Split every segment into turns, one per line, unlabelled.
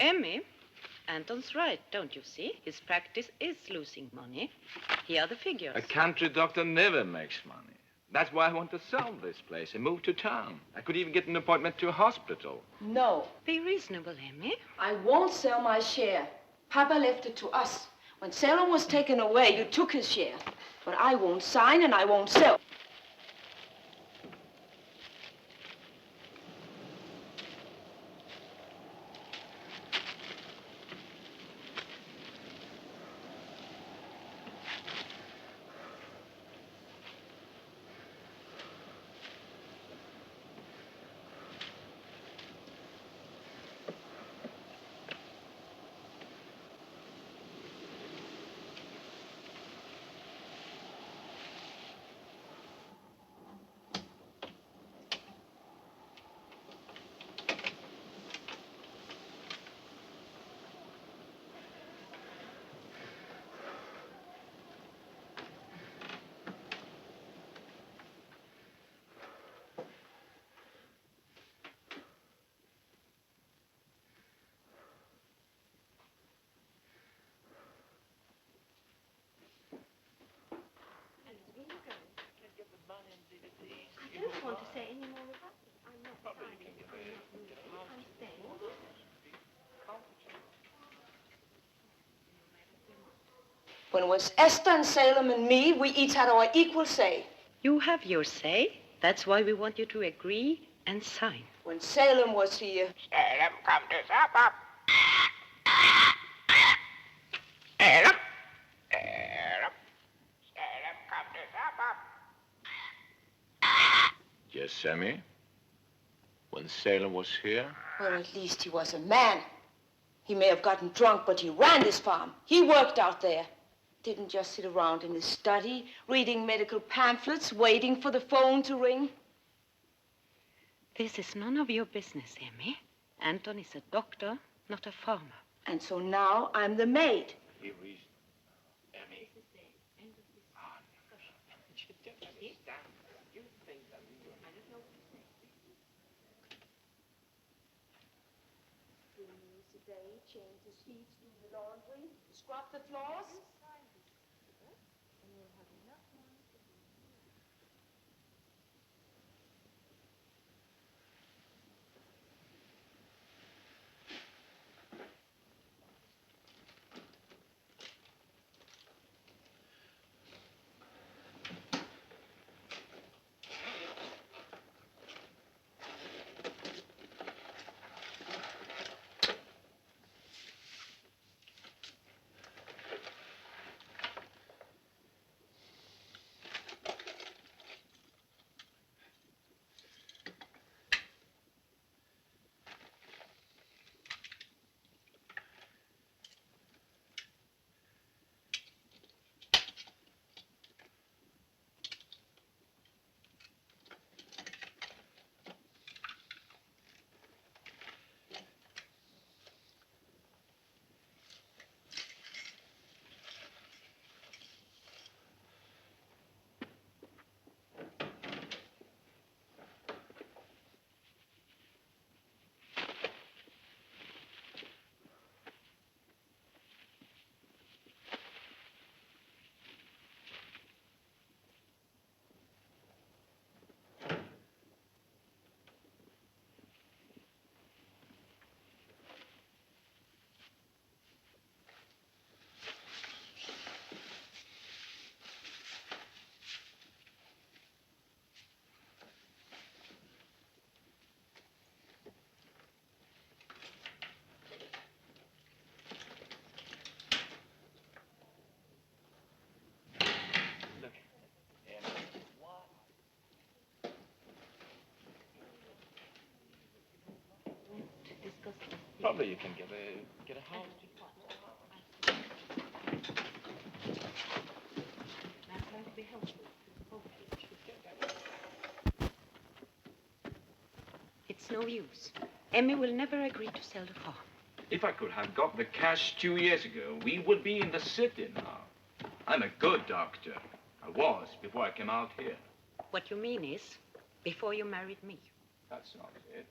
Emmy, Anton's right, don't you see? His practice is losing money. Here are the figures.
A country doctor never makes money. That's why I want to sell this place and move to town. I could even get an appointment to a hospital.
No.
Be reasonable, Emmy.
I won't sell my share. Papa left it to us. When Salem was taken away, you took his share. But I won't sign and I won't sell.
I don't want to say any more about it. I'm not signing. I'm staying.
When it was Esther and Salem and me, we each had our equal say.
You have your say. That's why we want you to agree and sign.
When Salem was here...
Salem, come to supper. Salem. Salem. Salem, come to supper.
Yes, Emmy? When Salem was here?
Well, at least he was a man. He may have gotten drunk, but he ran this farm. He worked out there. Didn't just sit around in his study, reading medical pamphlets, waiting for the phone to ring.
This is none of your business, Emmy. Anton is a doctor, not a farmer.
And so now I'm the maid.
Be reasonable. Emmy.
Today, change the sheets, do the laundry, scrub the floors.
Probably you can get a house.
I'm trying to be helpful. It's no use. Emmy will never agree to sell the farm.
If I could have got the cash 2 years ago, we would be in the city now. I'm a good doctor. I was before I came out here.
What you mean is, before you married me.
That's not it.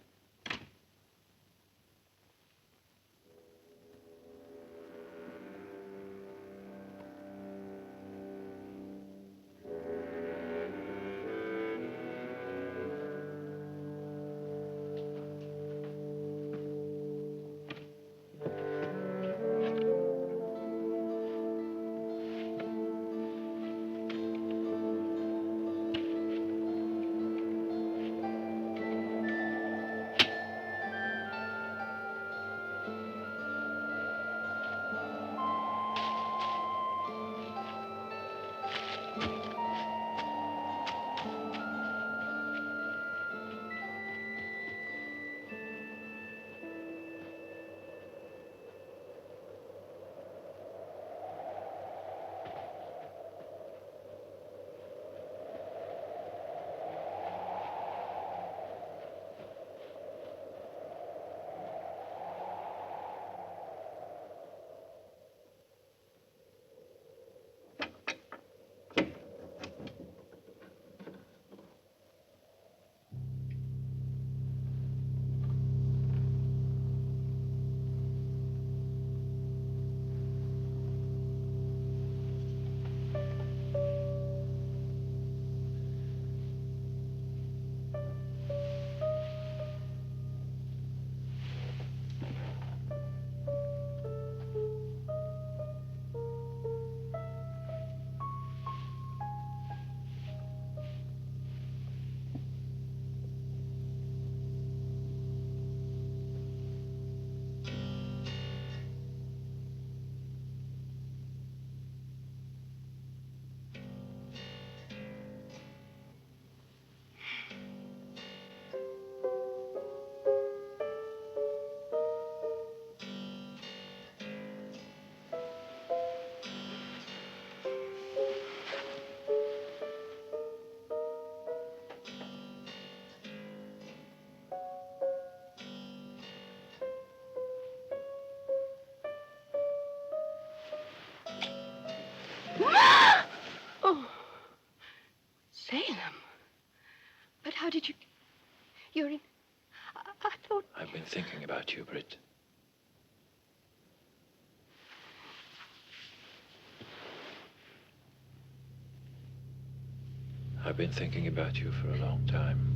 I've been thinking about you for a long time.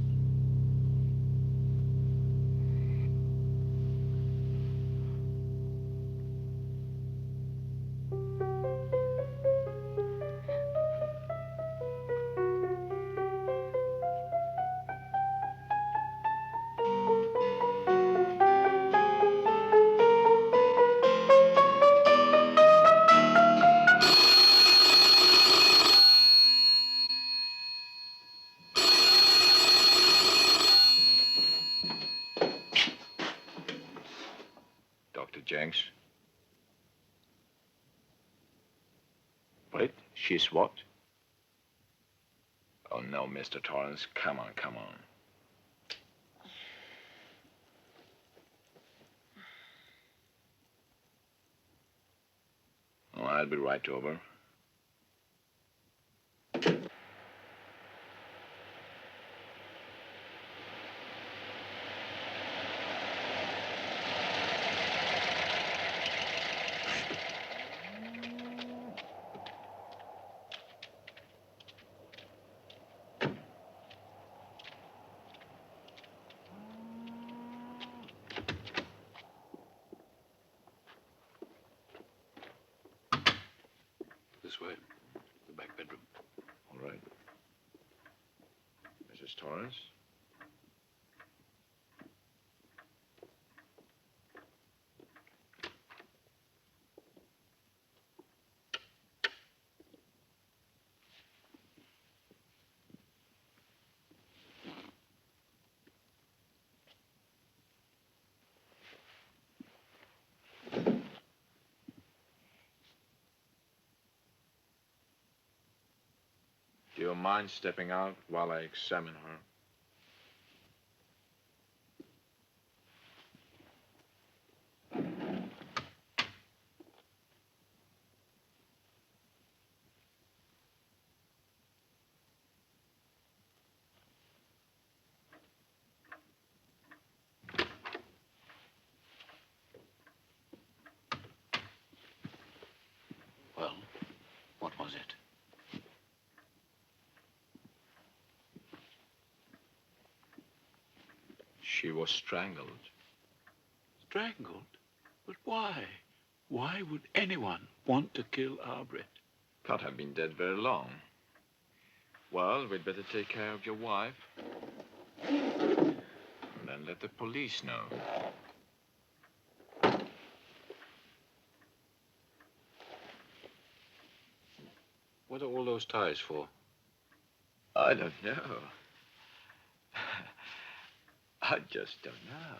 Jenks. Wait, she's what? Oh, no, Mr. Torrance. Come on, come on. Oh, I'll be right over.
This way, the back bedroom.
All right. Mrs. Torrance? Do you mind stepping out while I examine her?
Well, what was it?
She was strangled.
Strangled? But why? Why would anyone want to kill Arbret?
Can't have been dead very long. Well, we'd better take care of your wife. And then let the police know.
What are all those ties for?
I don't know. I just don't know.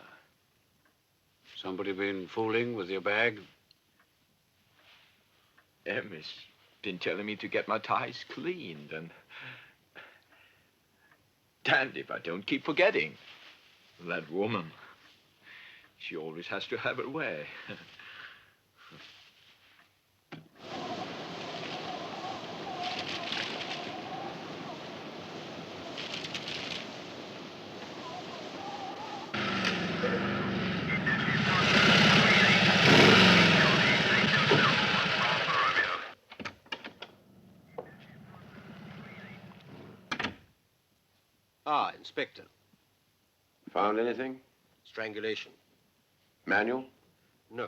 Somebody been fooling with your bag?
Emmy's been telling me to get my ties cleaned, and damned if I don't keep forgetting. That woman, she always has to have her way.
Ah, Inspector.
Found anything?
Strangulation.
Manual?
No.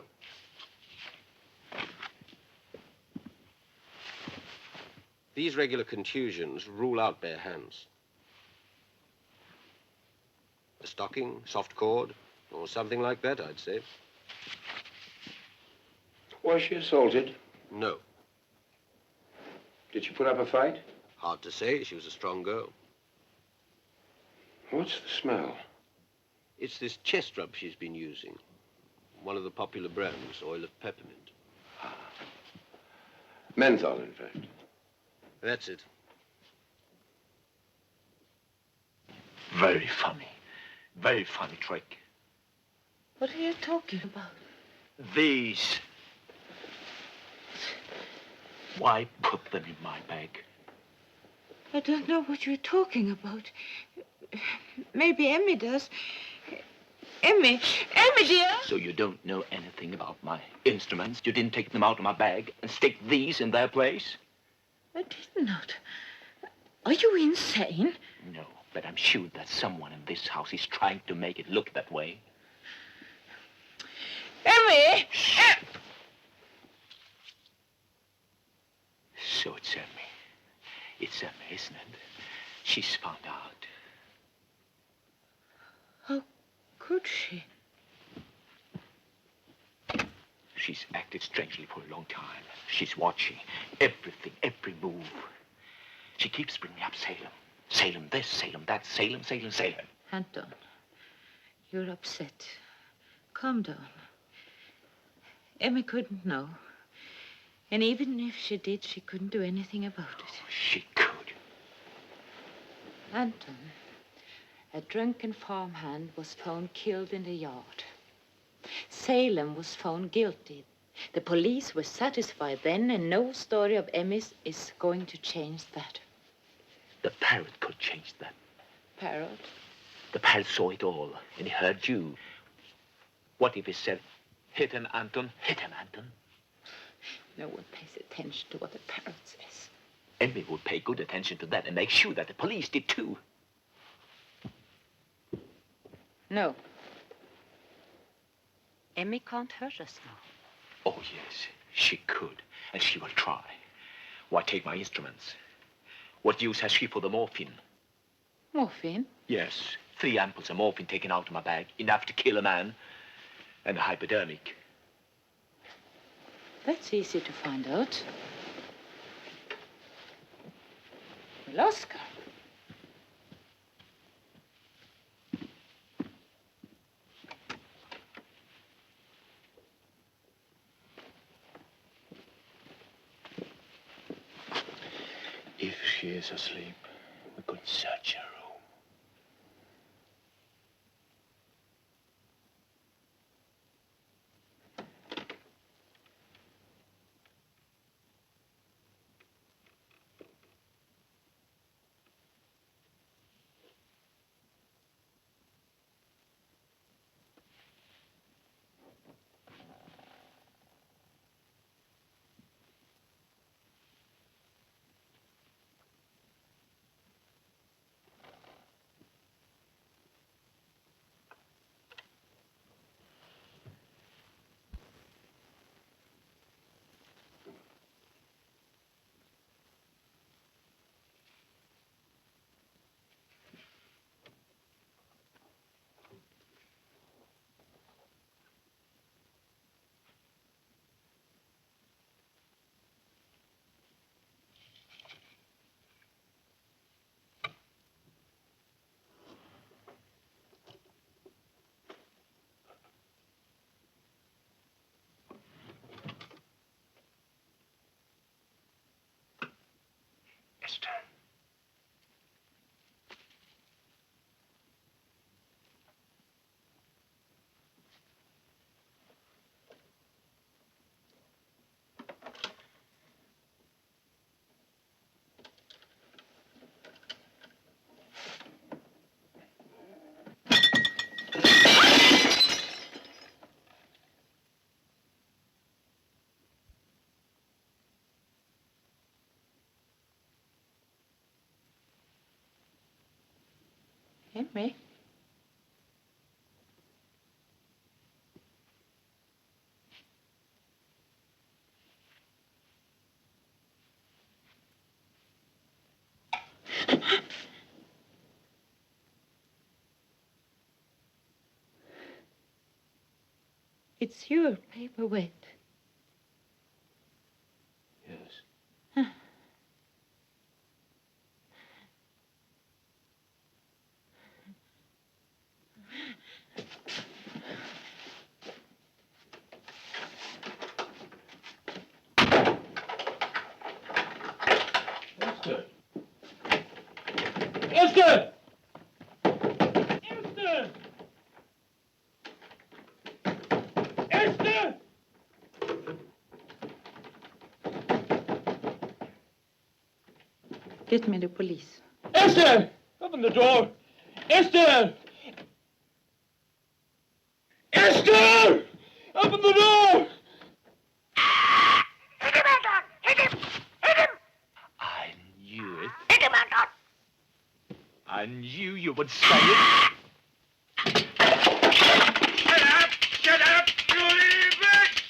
These regular contusions rule out bare hands. A stocking, soft cord, or something like that, I'd say.
Was she assaulted?
No.
Did she put up a fight?
Hard to say. She was a strong girl.
What's the smell?
It's this chest rub she's been using. One of the popular brands, oil of peppermint.
Menthol, in fact.
That's it.
Very funny. Very funny trick.
What are you talking about?
These. Why put them in my bag?
I don't know what you're talking about. Maybe Emmy does. Emmy, dear!
So you don't know anything about my instruments? You didn't take them out of my bag and stick these in their place?
I did not.
Are you insane?
No, but I'm sure that someone in this house is trying to make it look that way.
Emmy!
So it's Emmy. It's Emmy, isn't it? She's found out.
How could she?
She's acted strangely for a long time. She's watching everything, every move. She keeps bringing up Salem. Salem this, Salem that, Salem, Salem, Salem.
Anton, you're upset. Calm down. Emmy couldn't know. And even if she did, she couldn't do anything about it.
Oh, she could.
Anton, a drunken farmhand was found killed in the yard. Salem was found guilty. The police were satisfied then, and no story of Emmy's is going to change that.
The parrot could change that.
Parrot?
The parrot saw it all, and he heard you. What if he said, hit him, Anton, hit him, Anton?
No one pays attention to what the parrot says.
Emmy would pay good attention to that and make sure that the police did too.
No. Emmy can't hurt us now.
Oh, yes, she could, and she will try. Why, take my instruments. What use has she for the morphine?
Morphine?
Yes, 3 ampoules of morphine taken out of my bag, enough to kill a man, and a hypodermic.
That's easy to find out. Well, Oscar.
If she is asleep, we could search her room.
Esther.
Emmy? It's your paperweight.
Yes. Esther! Esther! Esther! Esther!
Get me the police.
Esther! Open the door! Esther! Esther! Open the door!
Hit him, Anton! Hit him! Hit him!
I knew it.
Hit him, Anton!
knew you would say it. Shut up! Shut up! You leave it!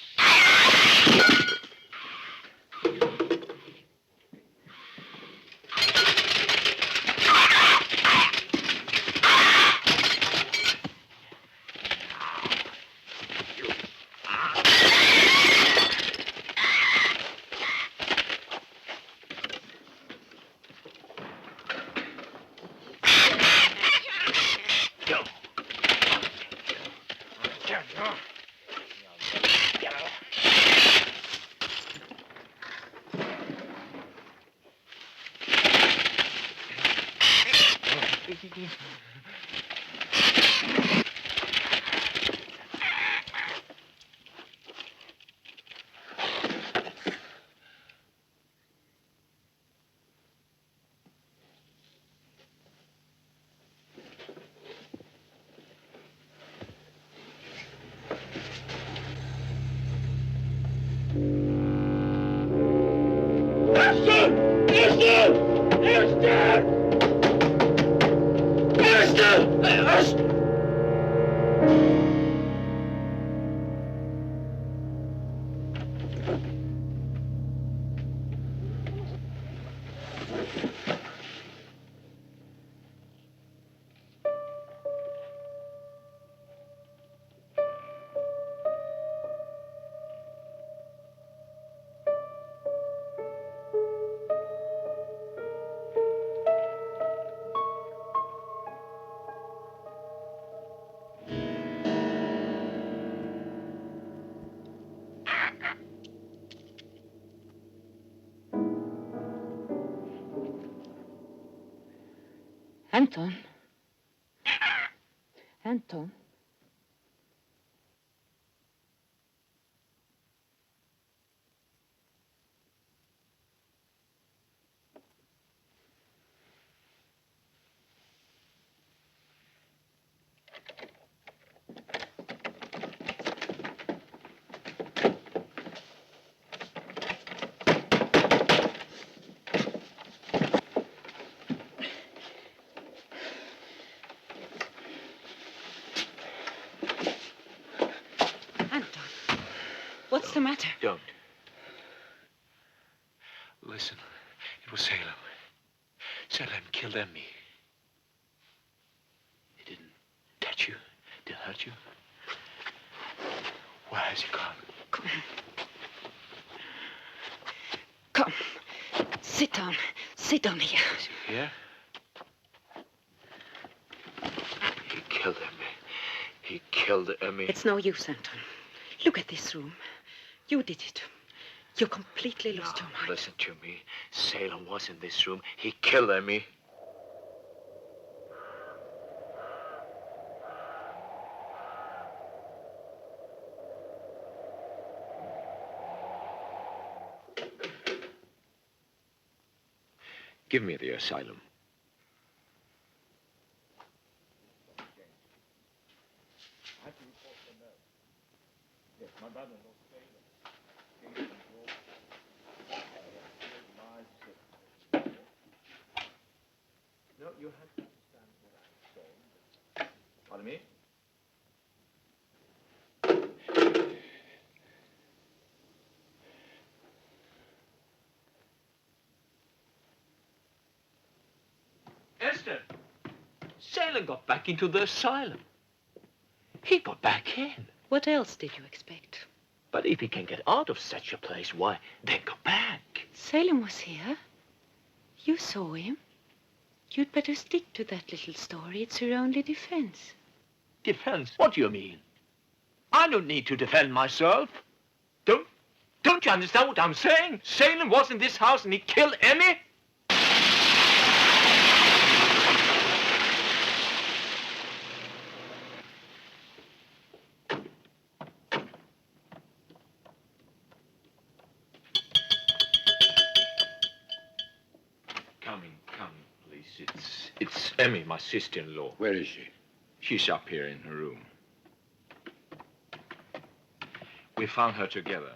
Anton. Anton. What's the matter?
Don't. Listen, it was Salem. Salem killed Emmy. He didn't touch you, didn't hurt you. Where has he gone?
Come. Come. Sit down. Sit down here.
Is he here? He killed Emmy. He killed Emmy.
It's no use, Anton. Look at this room. You did it. You completely lost your mind.
Listen to me. Salem was in this room. He killed Emmy. Give me the asylum.
No, you have to understand what I'm saying. Pardon me?
Esther! Salem got back into the asylum. He got back in.
What else did you expect?
But if he can get out of such a place, why, then go back.
Salem was here. You saw him. You'd better stick to that little story. It's your only defense.
Defense? What do you mean? I don't need to defend myself. Don't you understand what I'm saying? Salem was in this house and he killed Emmy?
Come, please. It's Emmy, my sister-in-law.
Where is she?
She's up here in her room. We found her together.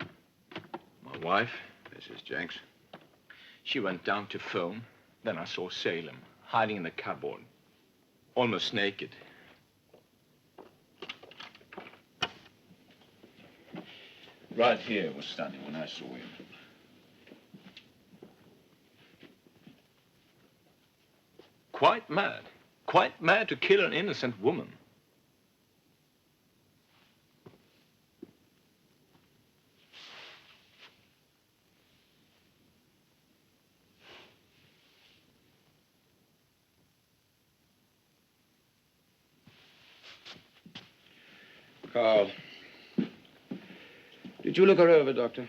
My wife,
Mrs. Jenks.
she went down to phone. Then I saw Salem hiding in the cupboard. almost naked.
Right here was standing when I saw him.
Quite mad. Quite mad to kill an innocent woman.
Carl, did you look her over, Doctor?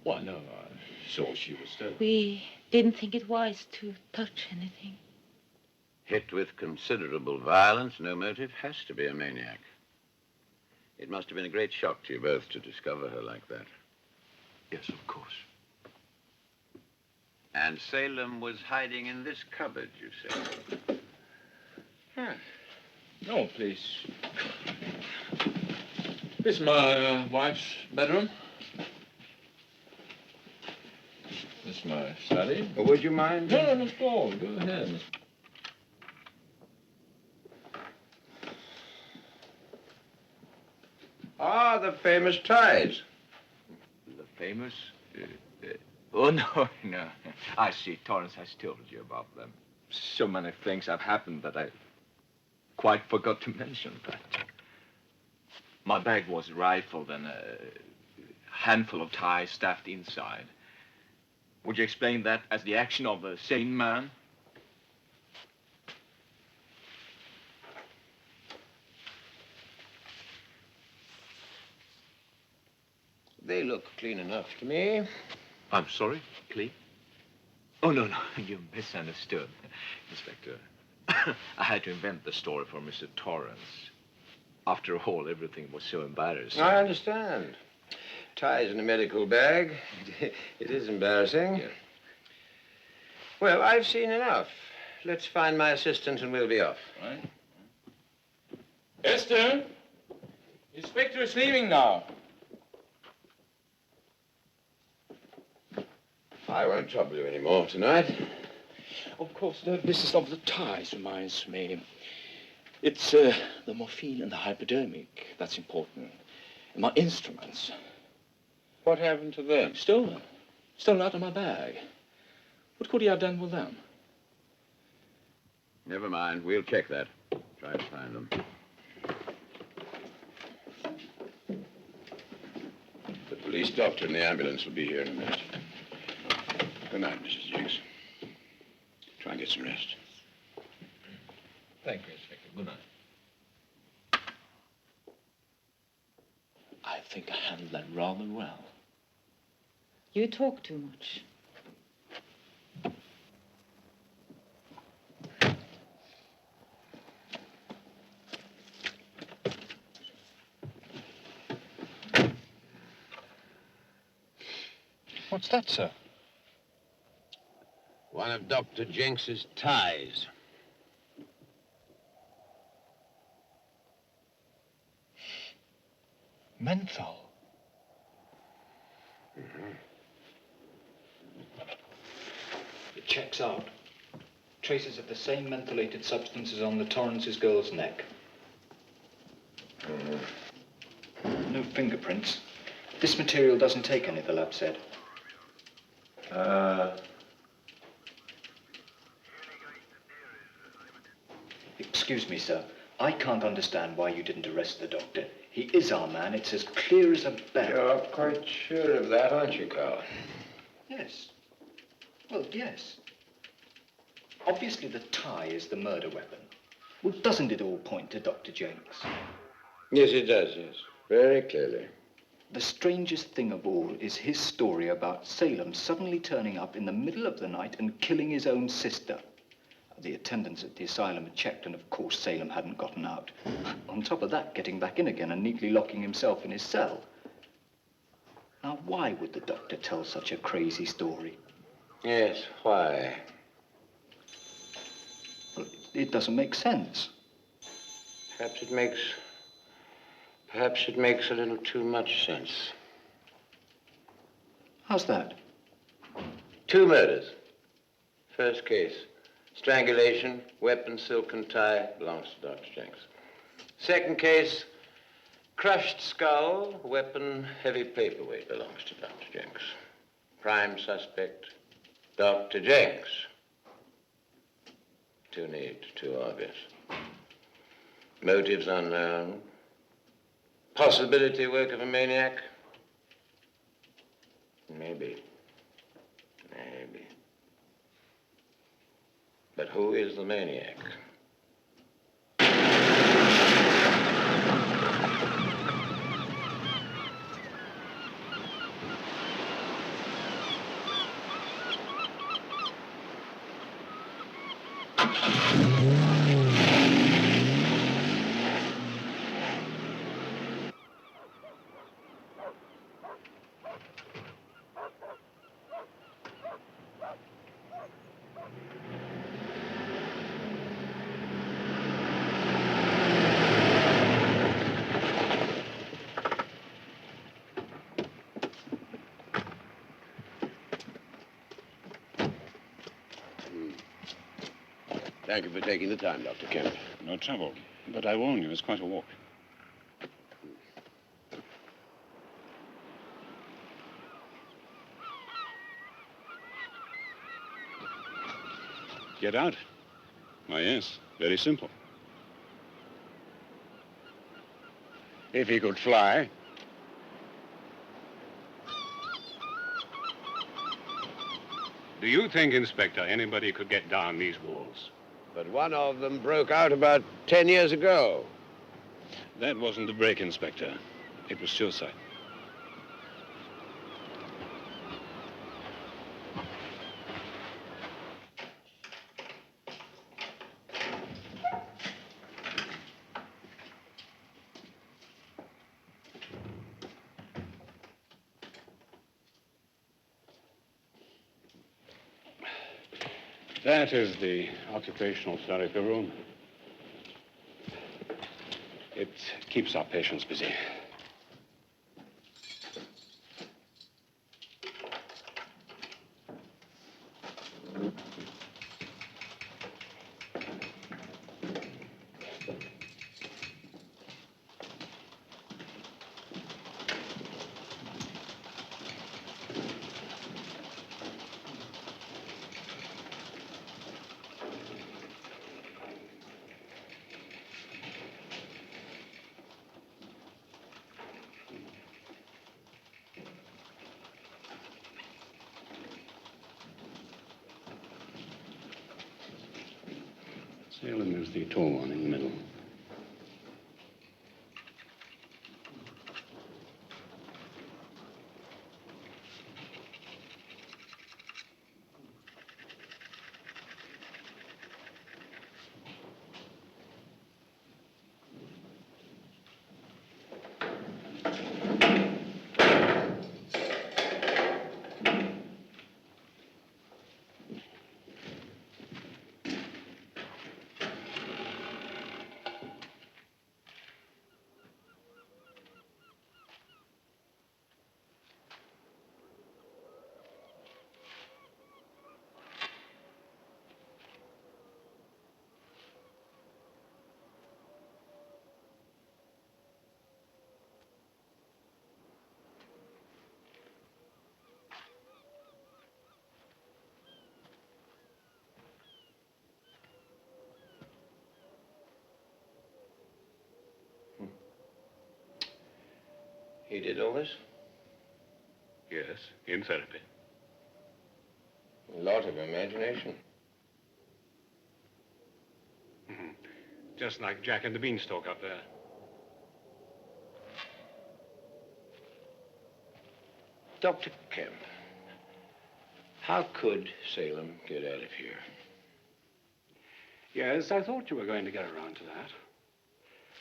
Why, no, I saw she was dead.
We didn't think it wise to touch anything.
Hit with considerable violence, no motive, has to be a maniac. It must have been a great shock to you both to discover her like that.
Yes, of course.
And Salem was hiding in this cupboard, you say?
No, please. This is my wife's bedroom. This is my study.
Well, would you mind?
No, go ahead.
Ah, the famous ties.
The famous? Oh, no. I see. Torrance has told you about them. So many things have happened that I quite forgot to mention that. My bag was rifled and a handful of ties stuffed inside. Would you explain that as the action of a sane man?
They look clean enough to me.
I'm sorry, Cleve? Oh, no, you misunderstood, Inspector. I had to invent the story for Mr. Torrance. After all, everything was so embarrassing.
I understand. Ties in a medical bag. It is embarrassing.
Yeah.
Well, I've seen enough. Let's find my assistant and we'll be off.
Right. Esther, Inspector is leaving now.
I won't trouble you anymore tonight.
Of course, the business of the ties reminds me. It's the morphine and the hypodermic that's important. And my instruments.
What happened to them?
Stolen. Stolen out of my bag. What could he have done with them?
Never mind. We'll check that. Try to find them.
The police doctor and the ambulance will be here in a minute. Good night, Mrs. Jenks. Try and get some rest.
Thank you, Inspector. Good night.
I think I handled that rather well.
You talk too much.
What's that, sir?
One of Dr. Jenks's ties.
Menthol.
It checks out. Traces of the same mentholated substances on the Torrance's girl's neck. No fingerprints. This material doesn't take any, the lab said. Excuse me, sir. I can't understand why you didn't arrest the doctor. He is our man. It's as clear as a bell.
You're quite sure of that, aren't you, Carl?
Yes. Well, yes. Obviously, the tie is the murder weapon. Well, doesn't it all point to Dr. Jenks?
Yes, it does, yes. Very clearly.
The strangest thing of all is his story about Salem suddenly turning up in the middle of the night and killing his own sister. The attendants at the asylum had checked, and of course Salem hadn't gotten out. On top of that, getting back in again and neatly locking himself in his cell. Now, why would the doctor tell such a crazy story?
Yes, why?
Well, it doesn't make sense.
Perhaps it makes a little too much sense.
How's that?
2 murders. First case.
Strangulation, weapon, silk and tie, belongs to Dr. Jenks. Second case, crushed skull, weapon, heavy paperweight, belongs to Dr. Jenks. Prime suspect, Dr. Jenks. Too neat, too obvious. Motives unknown. Possibility work of a maniac? Maybe. Maybe. But who is the maniac?
Thank you for taking the time, Dr. Kemp.
No trouble. But I warn you, it's quite a walk. Get out? Why, yes. Very simple.
If he could fly.
Do you think, Inspector, anybody could get down these walls?
But one of them broke out about 10 years ago.
That wasn't a break, Inspector. It was suicide. That is the occupational therapy room. It keeps our patients busy. Salem is the tall one in the middle.
He did all this?
Yes, in therapy.
A lot of imagination.
Just like Jack and the Beanstalk up there.
Dr. Kemp, how could Salem get out of here?
Yes, I thought you were going to get around to that.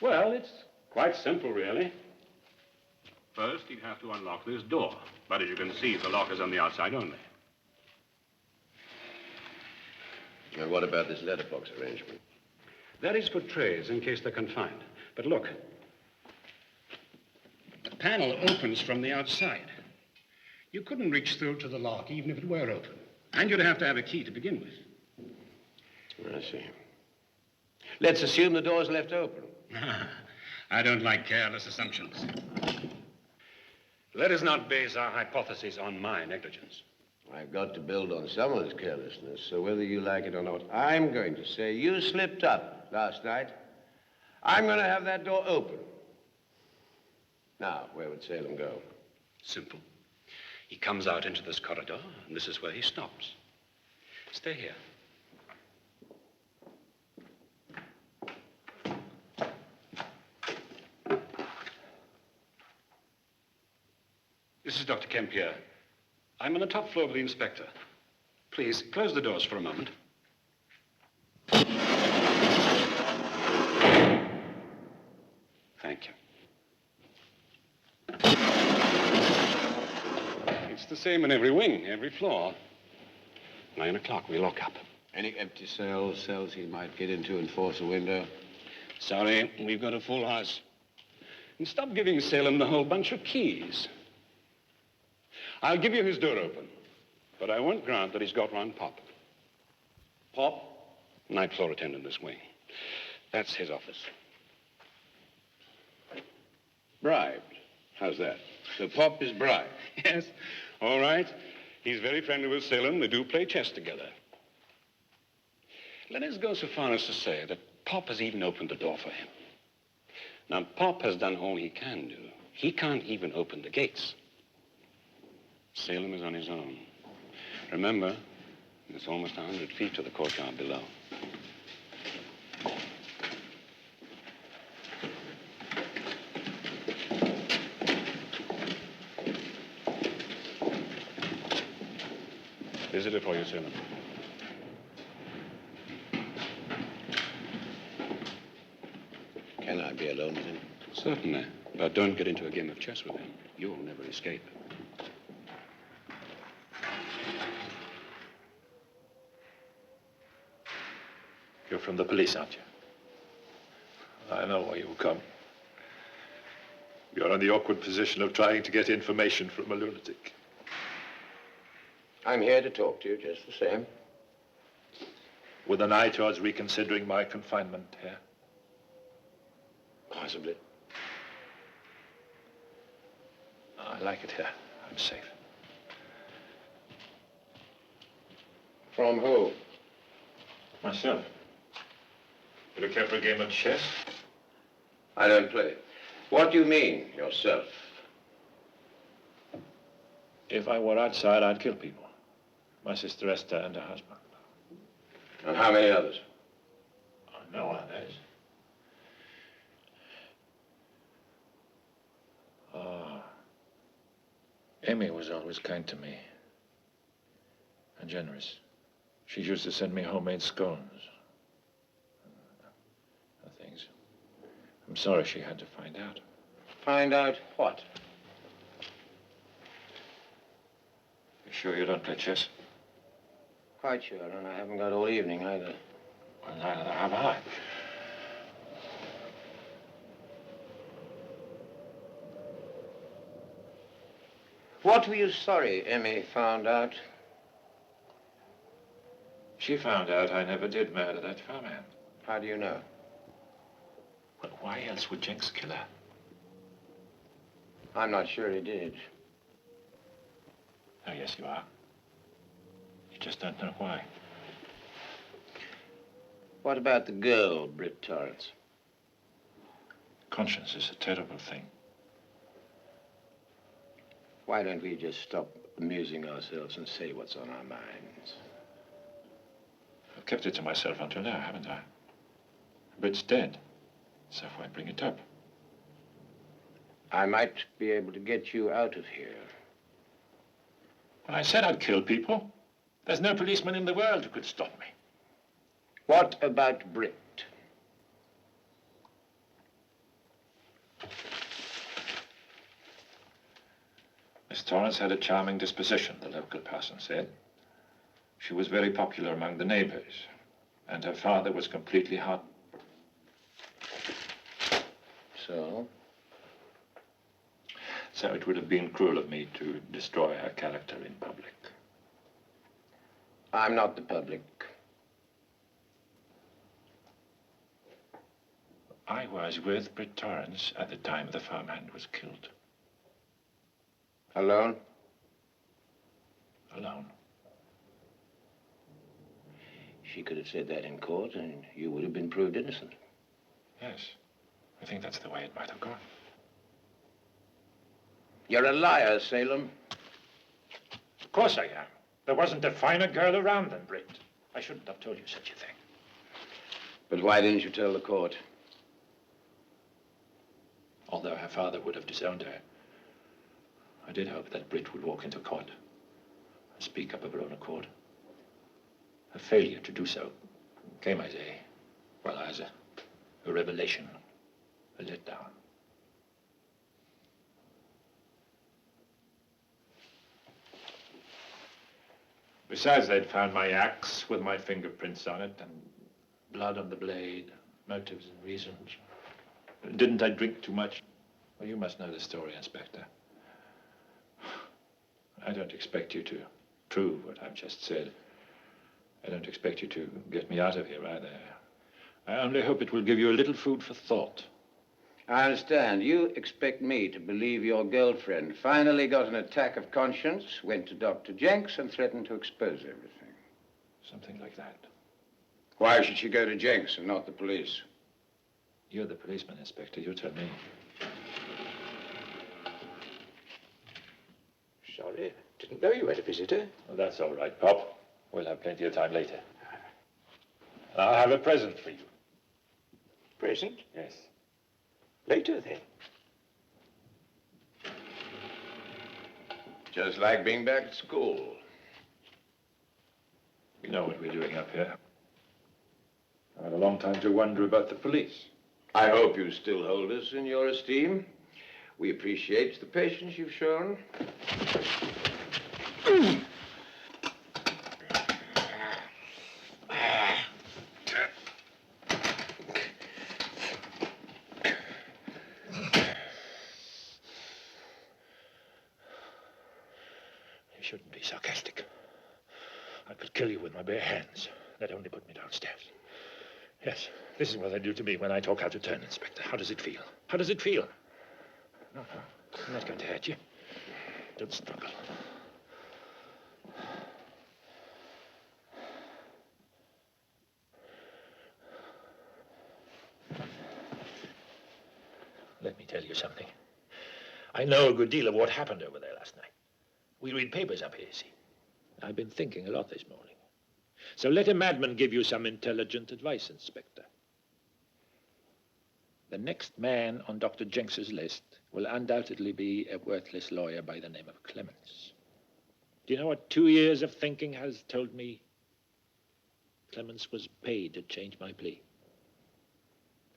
Well, it's quite simple, really. First, he'd have to unlock this door. But as you can see, the lock is on the outside only.
And what about this letterbox arrangement?
That is for trays in case they're confined. But look, the panel opens from the outside. You couldn't reach through to the lock even if it were open. And you'd have to have a key to begin with.
I see. Let's assume the door's left open.
I don't like careless assumptions. Let us not base our hypotheses on my negligence.
I've got to build on someone's carelessness, so whether you like it or not, I'm going to say you slipped up last night. I'm going to have that door open. Now, where would Salem go?
Simple. He comes out into this corridor, and this is where he stops. Stay here. This is Dr. Kemp here. I'm on the top floor of the inspector. Please, close the doors for a moment. Thank you. It's the same in every wing, every floor. 9 o'clock, we lock up.
Any empty cells he might get into and force a window?
Sorry, we've got a full house. And stop giving Salem the whole bunch of keys. I'll give you his door open, but I won't grant that he's got round Pop.
Pop?
Night floor attendant this wing. That's his office.
Bribed. How's that? So Pop is bribed?
Yes, all right. He's very friendly with Salem. They do play chess together. Let us go so far as to say that Pop has even opened the door for him. Now, Pop has done all he can do. He can't even open the gates. Salem is on his own. Remember, it's almost 100 feet to the courtyard below. Visitor for you, Salem.
Can I be alone with him?
Certainly, but don't get into a game of chess with him. You'll never escape.
You're from the police, aren't you? I know why you'll come. You're in the awkward position of trying to get information from a lunatic.
I'm here to talk to you, just the same.
With an eye towards reconsidering my confinement here.
Possibly.
I like it here. I'm safe.
From who?
Myself. You care for a game of chess?
I don't play. What do you mean, yourself?
If I were outside, I'd kill people. My sister Esther and her husband.
And how many others?
No one knows. Amy was always kind to me. And generous. She used to send me homemade scones. Things. I'm sorry she had to find out.
Find out what?
You sure you don't play chess?
Quite sure, and I haven't got all evening either.
Well, neither have I.
What were you sorry Emmy found out?
She found out I never did murder that farmhand.
How do you know?
Well, why else would Jenks kill her?
I'm not sure he did.
Oh, yes, you are. You just don't know why.
What about the girl, Britt Torrance?
Conscience is a terrible thing.
Why don't we just stop amusing ourselves and say what's on our minds?
I've kept it to myself until now, haven't I? Britt's dead, so why bring it up?
I might be able to get you out of here.
Well, I said I'd kill people. There's no policeman in the world who could stop me.
What about Britt?
Miss Torrance had a charming disposition, the local parson said. She was very popular among the neighbors, and her father was completely hot.
So?
So it would have been cruel of me to destroy her character in public.
I'm not the public.
I was with Britt Torrance at the time the farmhand was killed.
Alone?
Alone.
She could have said that in court, and you would have been proved innocent.
Yes. I think that's the way it might have gone.
You're a liar, Salem.
Of course I am. There wasn't a finer girl around than Britt. I shouldn't have told you such a thing.
But why didn't you tell the court?
Although her father would have disowned her, I did hope that Britt would walk into court and speak up of her own accord. Her failure to do so came as a revelation, a letdown. Besides, they'd found my axe with my fingerprints on it and blood on the blade, motives and reasons. Didn't I drink too much? Well, you must know the story, Inspector. I don't expect you to prove what I've just said. I don't expect you to get me out of here either. I only hope it will give you a little food for thought.
I understand. You expect me to believe your girlfriend finally got an attack of conscience, went to Dr. Jenks, and threatened to expose everything.
Something like that.
Why should she go to Jenks and not the police?
You're the policeman, Inspector. You tell me.
Sorry, didn't know you had a visitor.
Well, that's all right, Pop. We'll have plenty of time later. I'll have a present for you.
Present?
Yes.
Later, then.
Just like being back at school.
You know what we're doing up here. I had a long time to wonder about the police.
I hope you still hold us in your esteem. We appreciate the patience you've shown.
You shouldn't be sarcastic. I could kill you with my bare hands. That only put me downstairs. Yes, this is what they do to me when I talk out of turn, Inspector. How does it feel? How does it feel? No, I'm not going to hurt you. Don't struggle. Let me tell you something. I know a good deal of what happened over there last night. We read papers up here, see. I've been thinking a lot this morning. So let a madman give you some intelligent advice, Inspector. The next man on Dr. Jenks's list will undoubtedly be a worthless lawyer by the name of Clemens. Do you know what 2 years of thinking has told me? Clemens was paid to change my plea.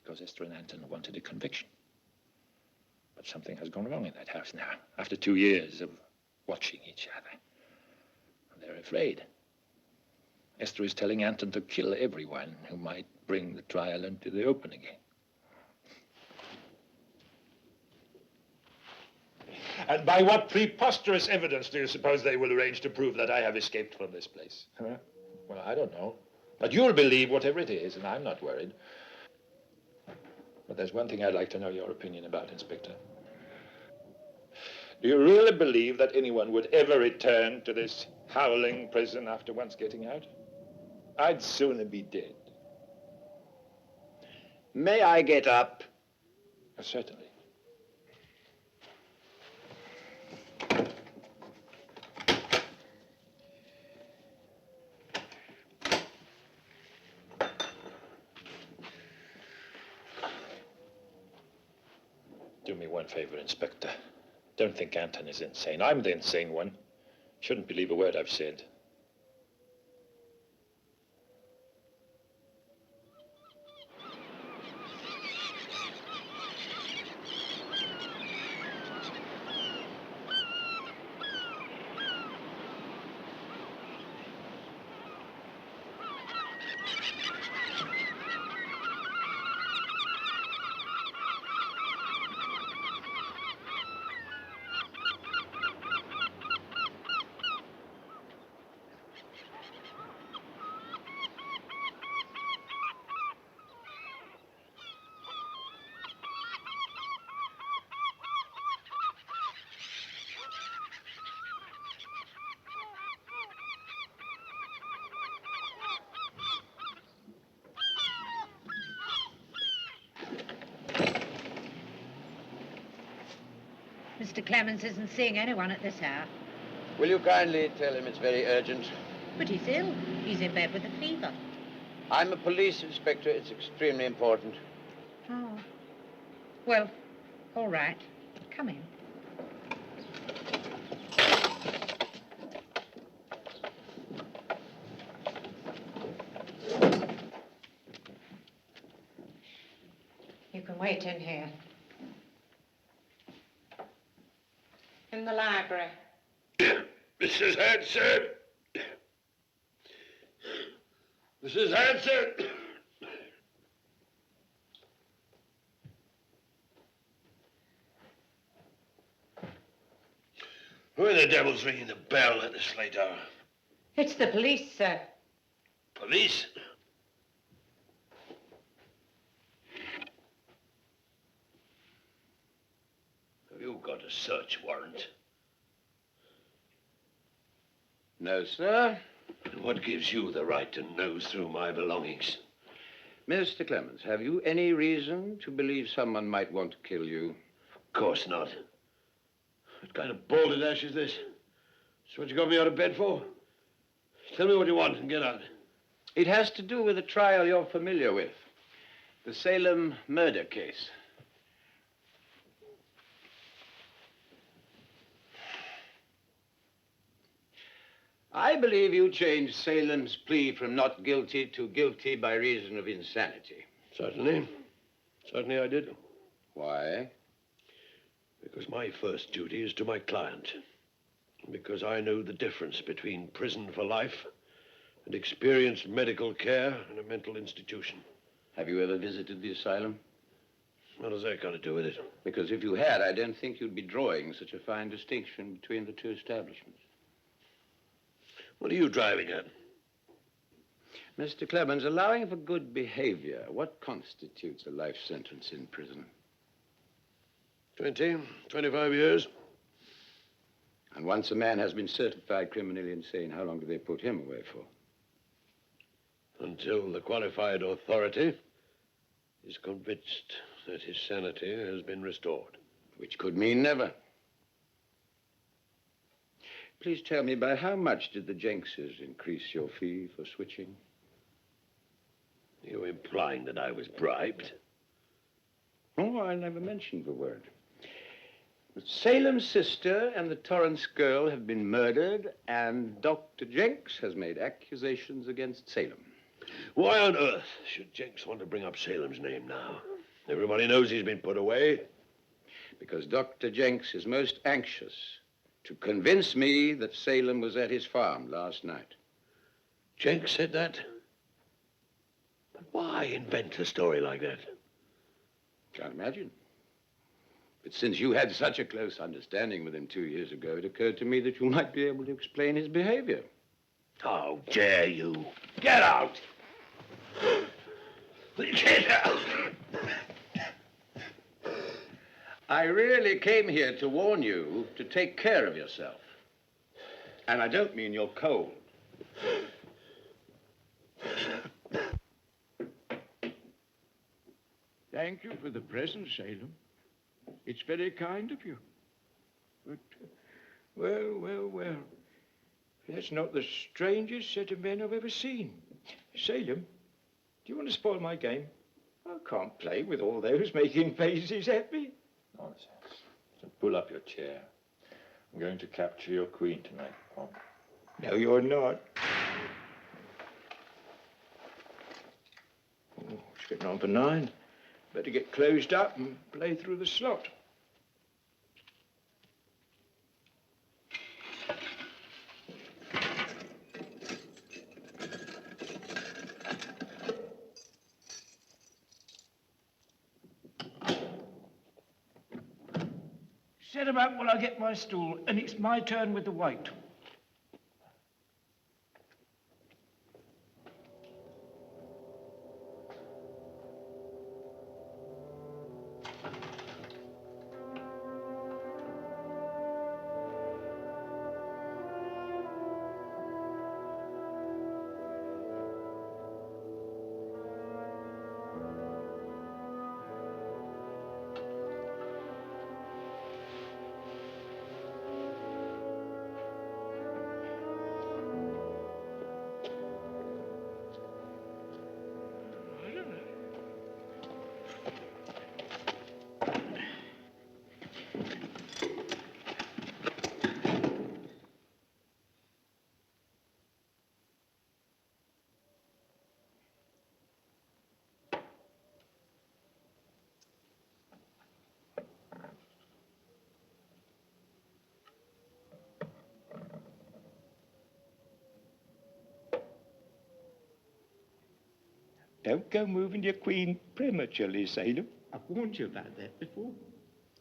Because Esther and Anton wanted a conviction. But something has gone wrong in that house now, after 2 years of watching each other. And they're afraid. Esther is telling Anton to kill everyone who might bring the trial into the open again. And by what preposterous evidence do you suppose they will arrange to prove that I have escaped from this place? Huh? Well, I don't know. But you'll believe whatever it is, and I'm not worried. But there's one thing I'd like to know your opinion about, Inspector. Do you really believe that anyone would ever return to this howling prison after once getting out? I'd sooner be dead.
May I get up?
Certainly. Do me one favor, Inspector. Don't think Anton is insane. I'm the insane one. Shouldn't believe a word I've said.
Mr. Clemens isn't seeing anyone at this hour.
Will you kindly tell him it's very urgent?
But he's ill. He's in bed with a fever.
I'm a police inspector. It's extremely important.
Oh. Well, all right. Come in. You can wait in here. In the library.
Mrs. Hanson! Mrs. Hanson! Who the devil's ringing the bell at this late hour?
It's the police, sir.
Police? Have you got a search warrant?
No, sir.
What gives you the right to nose through my belongings?
Mr. Clemens, have you any reason to believe someone might want to kill you?
Of course not. What kind of balderdash is this? That's what you got me out of bed for? Tell me what you want and get out.
It has to do with a trial you're familiar with. The Salem murder case. I believe you changed Salem's plea from not guilty to guilty by reason of insanity.
Certainly. Certainly I did.
Why?
Because my first duty is to my client. Because I know the difference between prison for life and experienced medical care in a mental institution.
Have you ever visited the asylum?
What does that got to do with it?
Because if you had, I don't think you'd be drawing such a fine distinction between the two establishments.
What are you driving at?
Mr. Clemens, allowing for good behavior, what constitutes a life sentence in prison?
20, 25 years.
And once a man has been certified criminally insane, how long do they put him away for?
Until the qualified authority is convinced that his sanity has been restored.
Which could mean never. Please tell me, by how much did the Jenkses increase your fee for switching?
You're implying that I was bribed?
Oh, I never mentioned the word. But Salem's sister and the Torrance girl have been murdered, and Dr. Jenks has made accusations against Salem.
Why on earth should Jenks want to bring up Salem's name now? Everybody knows he's been put away.
Because Dr. Jenks is most anxious to convince me that Salem was at his farm last night.
Jenks said that? But why invent a story like that?
Can't imagine. But since you had such a close understanding with him 2 years ago, it occurred to me that you might be able to explain his behavior.
How dare you? Get out! Get out!
I really came here to warn you to take care of yourself. And I don't mean you're cold.
Thank you for the present, Salem. It's very kind of you. But, well. That's not the strangest set of men I've ever seen. Salem, do you want to spoil my game? I can't play with all those making faces at me.
Nonsense. So pull up your chair. I'm going to capture your queen tonight, Pop.
No, you're not. Oh, it's getting on for 9. Better get closed up and play through the slot. Set 'em up while I get my stool, and it's my turn with the white. Don't go moving your queen prematurely, Salem. I've warned you about that before.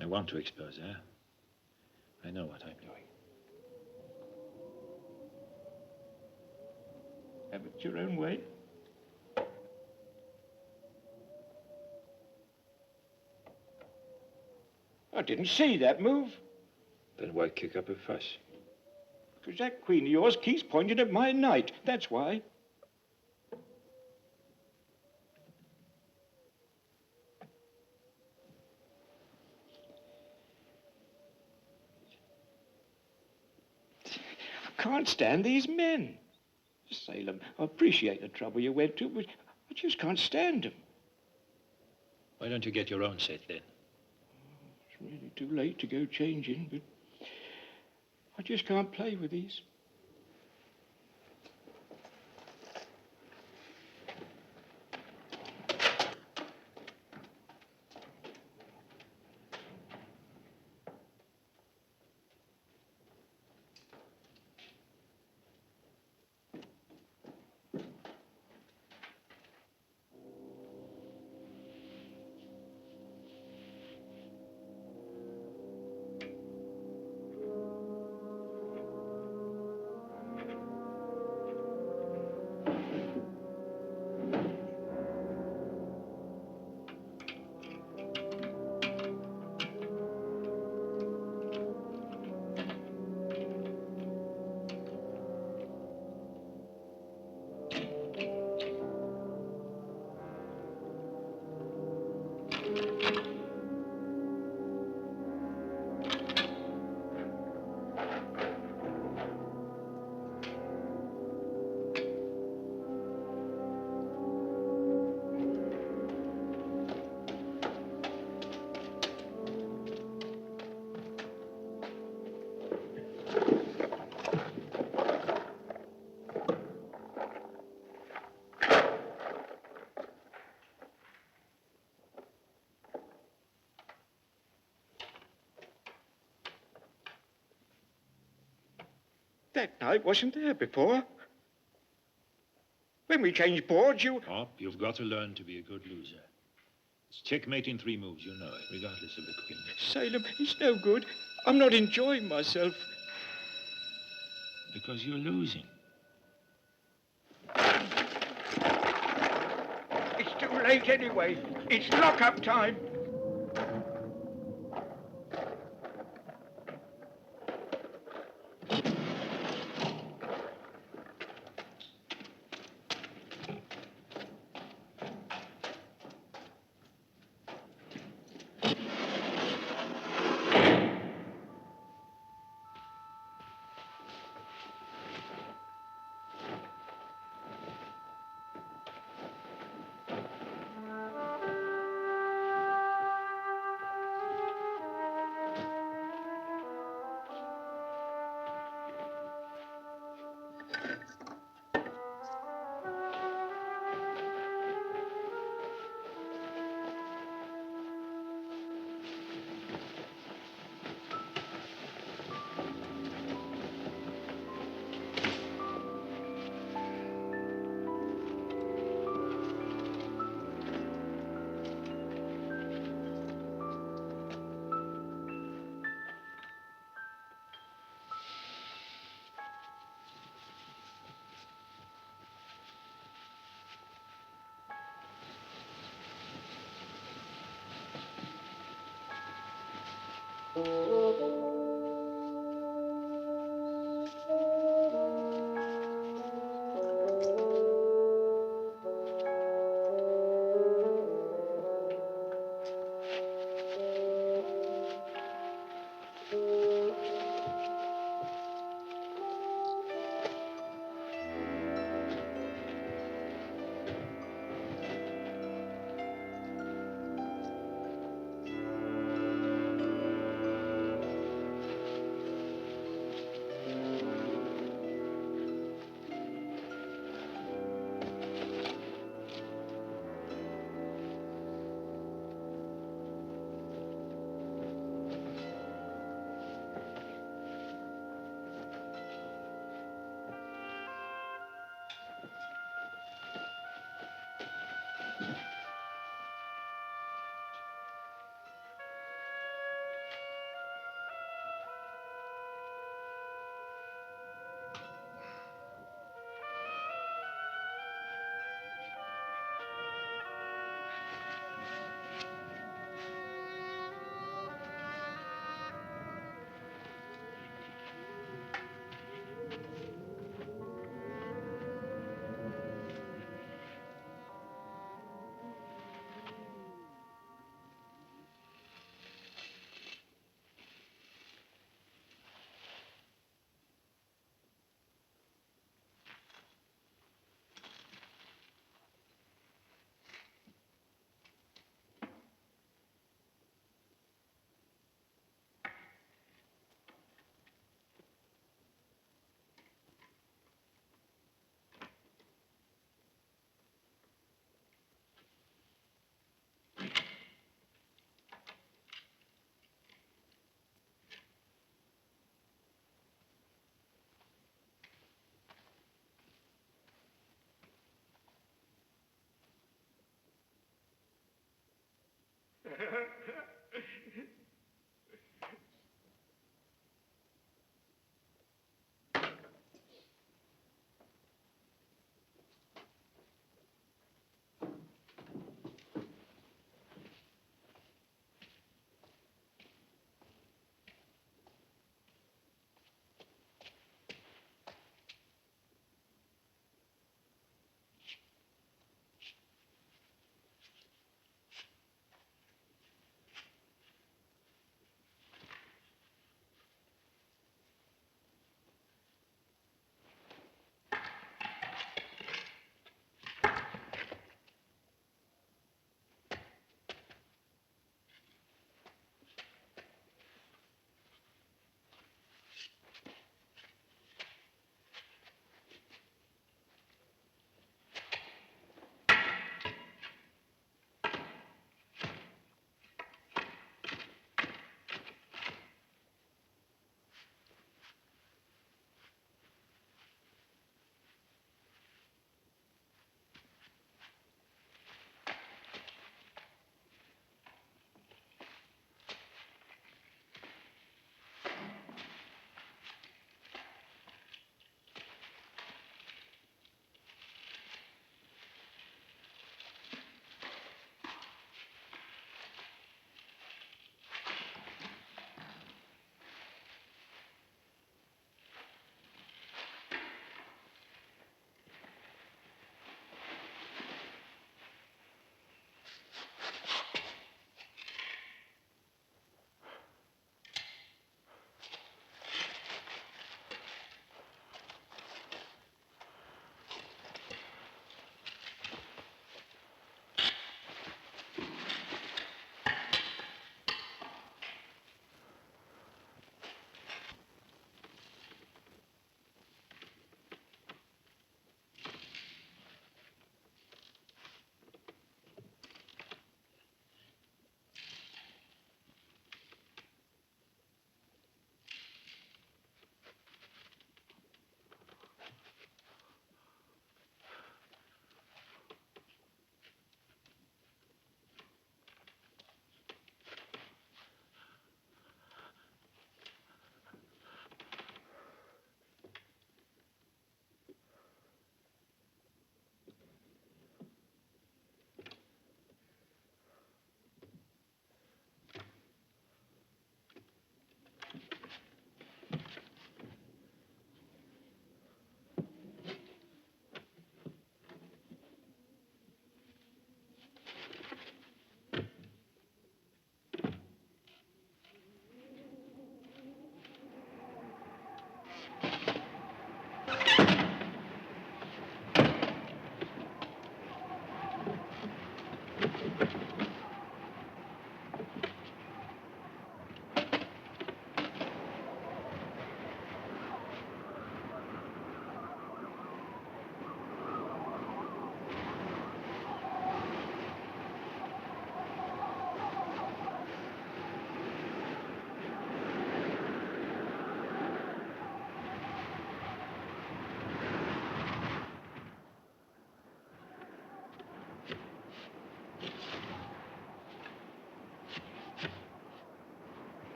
I want to expose her. I know what I'm doing.
Have it your own way. I didn't see that move.
Then why kick up a fuss?
Because that queen of yours keeps pointing at my knight. That's why. I can't stand these men. Salem, I appreciate the trouble you went to, but I just can't stand them.
Why don't you get your own set then?
It's really too late to go changing, but I just can't play with these. That knight wasn't there before. When we changed boards, you...
Pop, you've got to learn to be a good loser. It's checkmate in 3 moves, you know it, regardless of the queen.
Salem, it's no good. I'm not enjoying myself.
Because you're losing.
It's too late anyway. It's lock-up time.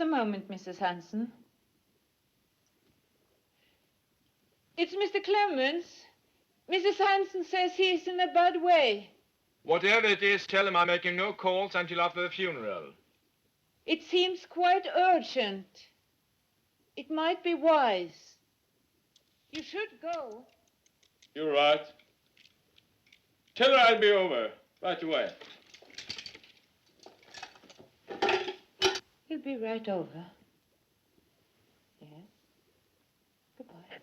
Just a moment, Mrs. Hanson. It's Mr. Clemens. Mrs. Hanson says he's in a bad way.
Whatever it is, tell him I'm making no calls until after the funeral.
It seems quite urgent. It might be wise. You should go.
You're right. Tell her I'll be over right away.
He'll be right over. Yes. Goodbye.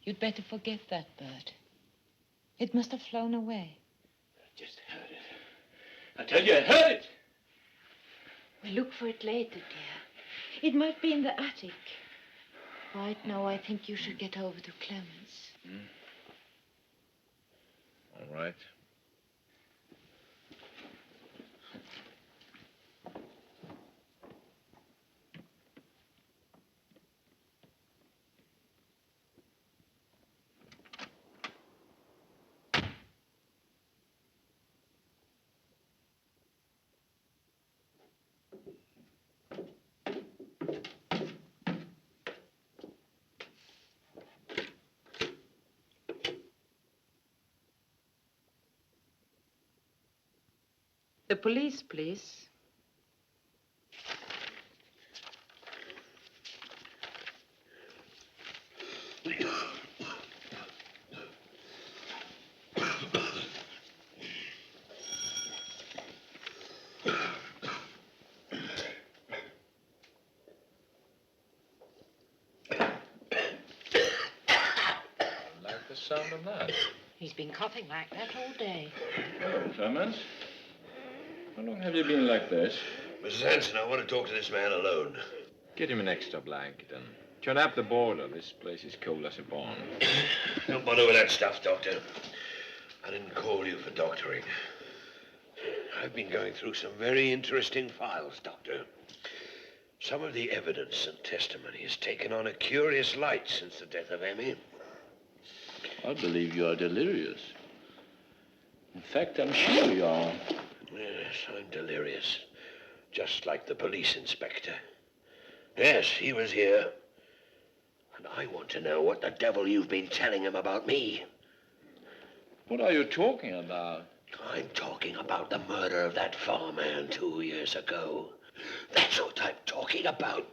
You'd better forget that bird. It must have flown away.
I just heard it. I tell you, I heard it!
We'll look for it later, dear. It might be in the attic. Right now, I think you should get over to Clemens.
All right.
The police, please.
Like the sound of that.
He's been coughing like that all day.
Clemens? How long have you been like this?
Mrs. Hanson, I want to talk to this man alone.
Get him an extra blanket and turn up the boiler. This place is cold as a barn.
Don't bother with that stuff, Doctor. I didn't call you for doctoring. I've been going through some very interesting files, Doctor. Some of the evidence and testimony has taken on a curious light since the death of Emmy.
I believe you are delirious. In fact, I'm sure you are.
Yes, I'm delirious. Just like the police inspector. Yes, he was here. And I want to know what the devil you've been telling him about me.
What are you talking about?
I'm talking about the murder of that farmhand 2 years ago. That's what I'm talking about.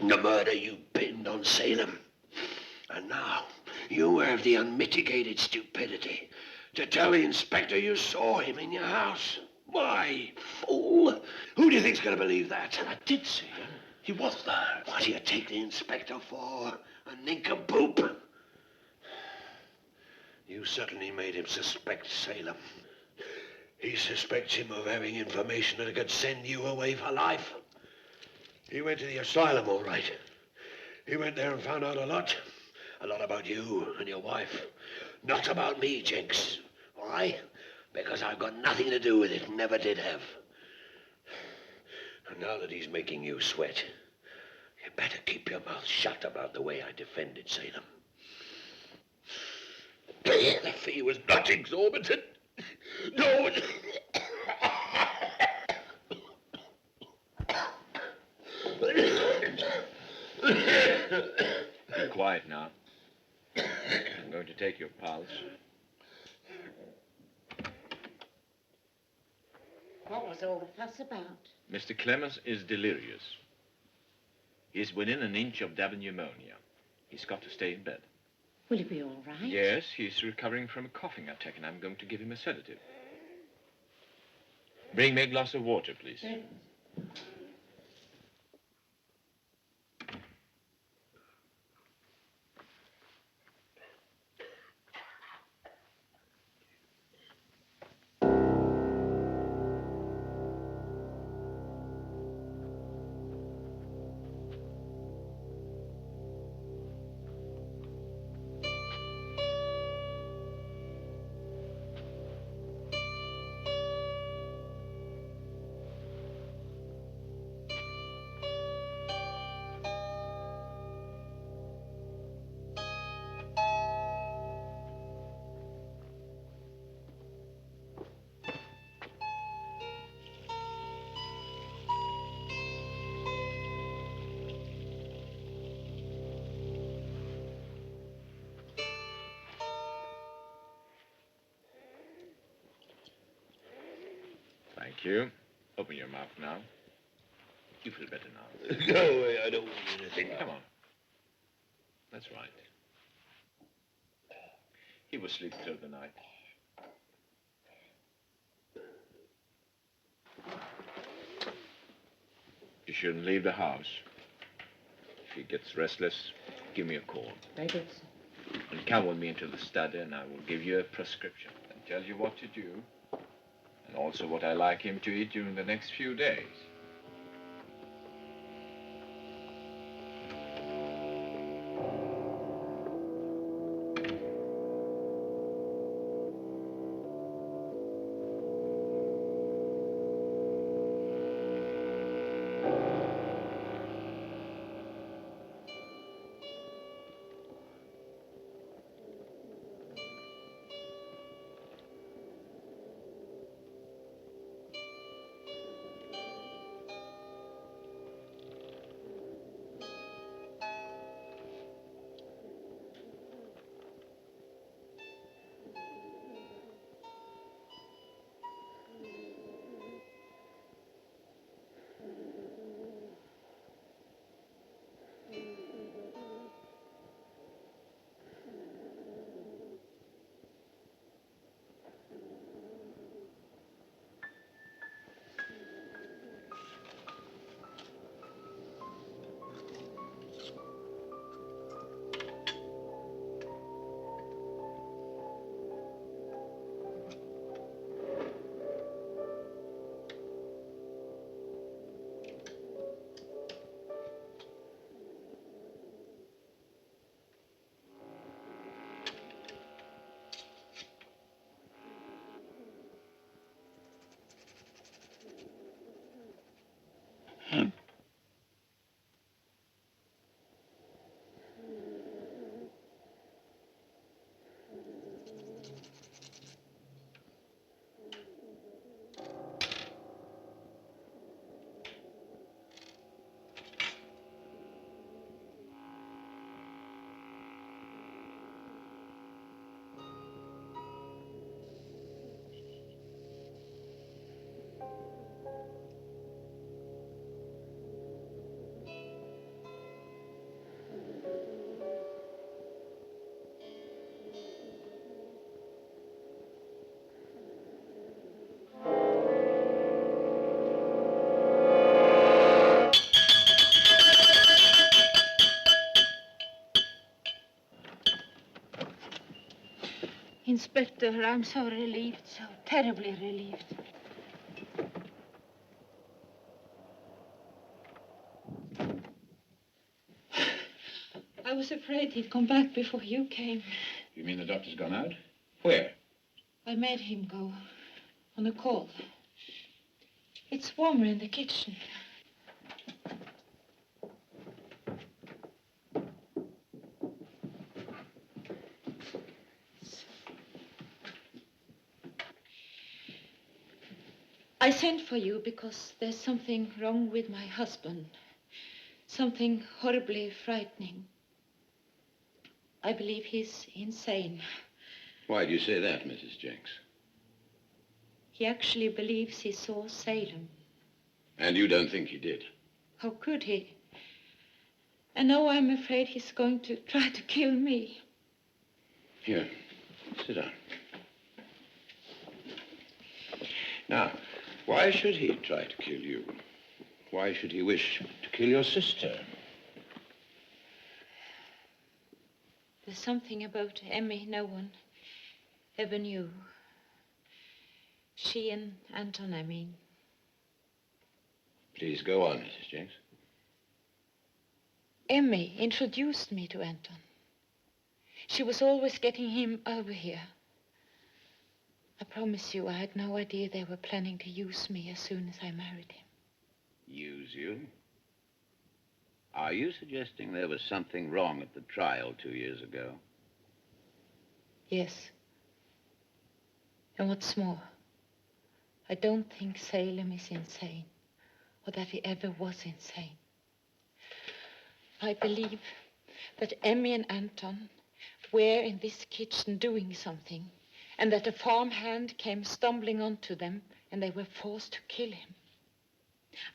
The murder you pinned on Salem. And now you have the unmitigated stupidity to tell the inspector you saw him in your house. Why, fool? Who do you think's going to believe that?
I did see him. He was there.
What do you take the inspector for? A nincompoop? You certainly made him suspect Salem. He suspects him of having information that could send you away for life. He went to the asylum, all right. He went there and found out a lot. A lot about you and your wife. Not about me, Jenks. Why? Because I've got nothing to do with it, never did have. And now that he's making you sweat, you better keep your mouth shut about the way I defended Salem. The fee was not exorbitant. No.
Be quiet now. I'm going to take your pulse.
What was all the fuss about?
Mr. Clemens is delirious. He's within an inch of double pneumonia. He's got to stay in bed.
Will he be all right?
Yes, he's recovering from a coughing attack, and I'm going to give him a sedative.
Bring me a glass of water, please. Thank you. Open your mouth now. You feel better now.
Go away, I don't want anything.
Come on. That's right. He will sleep through the night. You shouldn't leave the house. If he gets restless, give me a call.
Very good, sir.
And come with me into the study and I will give you a prescription and tell you what to do. And also what I like him to eat during the next few days.
Inspector, I'm so relieved, so terribly relieved. I was afraid he'd come back before you came.
You mean the doctor's gone out? Where?
I made him go on a call. It's warmer in the kitchen. I sent for you because there's something wrong with my husband. Something horribly frightening. I believe he's insane.
Why do you say that, Mrs. Jenks?
He actually believes he saw Salem.
And you don't think he did?
How could he? And now I'm afraid he's going to try to kill me.
Here, sit down. Now, Why should he try to kill you? Why should he wish to kill your sister?
There's something about Emmy no one ever knew. She and Anton, I mean.
Please go on, Mrs. Jenks.
Emmy introduced me to Anton. She was always getting him over here. I promise you, I had no idea they were planning to use me as soon as I married him.
Use you? Are you suggesting there was something wrong at the trial 2 years ago?
Yes. And what's more, I don't think Salem is insane, or that he ever was insane. I believe that Emmy and Anton were in this kitchen doing something, and that a farmhand came stumbling onto them, and they were forced to kill him.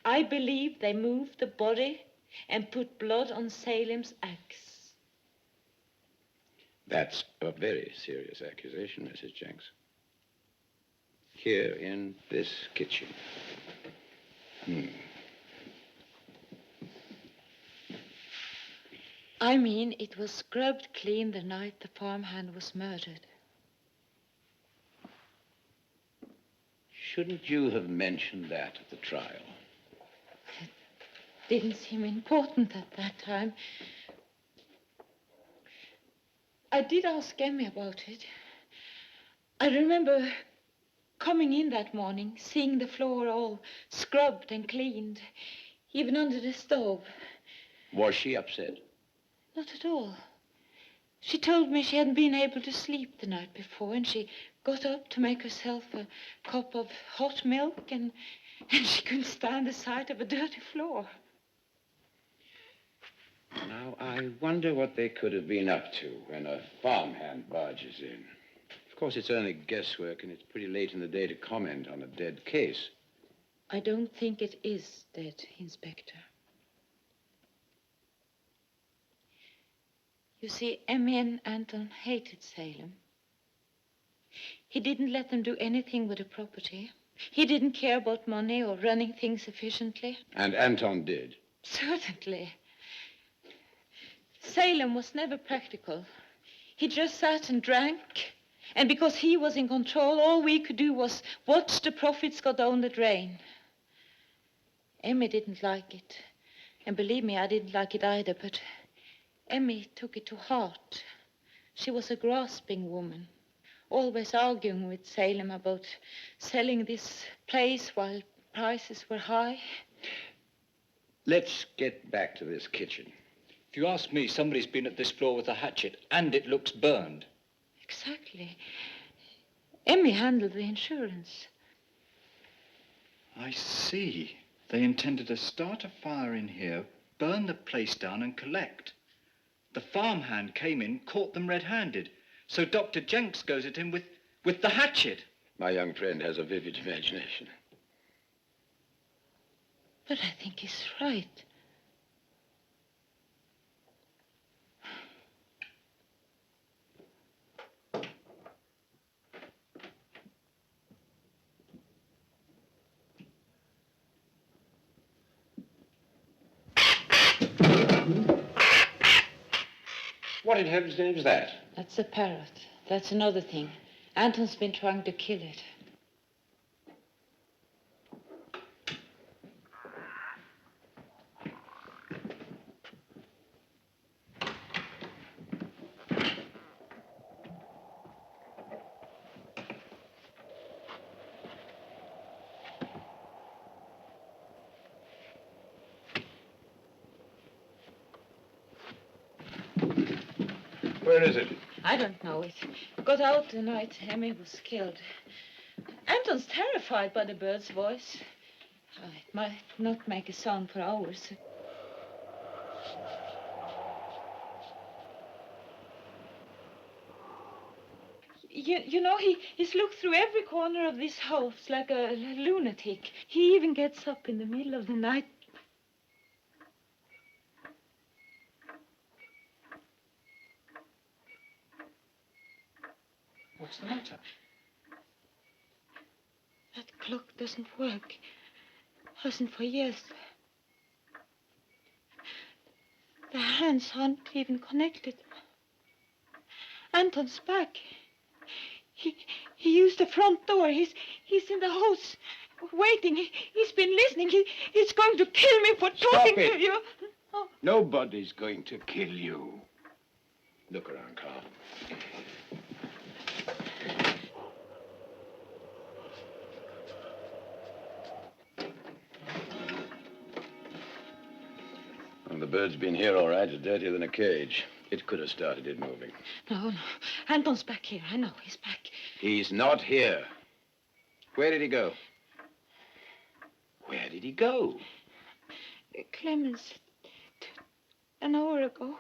I believe they moved the body and put blood on Salem's axe.
That's a very serious accusation, Mrs. Jenks. Here in this kitchen.
I mean, it was scrubbed clean the night the farmhand was murdered.
Shouldn't you have mentioned that at the trial?
It didn't seem important at that time. I did ask Emmy about it. I remember coming in that morning, seeing the floor all scrubbed and cleaned, even under the stove.
Was she upset?
Not at all. She told me she hadn't been able to sleep the night before, and she got up to make herself a cup of hot milk, and she couldn't stand the sight of a dirty floor.
Now, I wonder what they could have been up to when a farmhand barges in. Of course, it's only guesswork, and it's pretty late in the day to comment on a dead case.
I don't think it is dead, Inspector. You see, Emmy and Anton hated Salem. He didn't let them do anything with the property. He didn't care about money or running things efficiently.
And Anton did.
Certainly. Salem was never practical. He just sat and drank. And because he was in control, all we could do was watch the profits go down the drain. Emmy didn't like it. And believe me, I didn't like it either, but Emmy took it to heart. She was a grasping woman, always arguing with Salem about selling this place while prices were high.
Let's get back to this kitchen.
If you ask me, somebody's been at this floor with a hatchet, and it looks burned.
Exactly. Emmy handled the insurance.
I see. They intended to start a fire in here, burn the place down, and collect. The farmhand came in, caught them red-handed. So Dr. Jenks goes at him with the hatchet.
My young friend has a vivid imagination.
But I think he's right.
What in heaven's name is that?
That's a parrot. That's another thing. Anton's been trying to kill it.
Where is it?
I don't know. It got out the night Emmy was killed. Anton's terrified by the bird's voice. It might not make a sound for hours. You know, he's looked through every corner of this house like a lunatic. He even gets up in the middle of the night.
What's the matter?
That clock doesn't work. Hasn't for years. The hands aren't even connected. Anton's back. He used the front door. He's in the house, waiting. He's been listening. He's going to kill me for talking to you. Oh.
Nobody's going to kill you. Look around, Carl.
Well, the bird's been here, all right. It's dirtier than a cage. It could have started it moving.
No. Anton's back here. I know. He's back.
He's not here. Where did he go? Where did he go?
Clemens, an hour ago.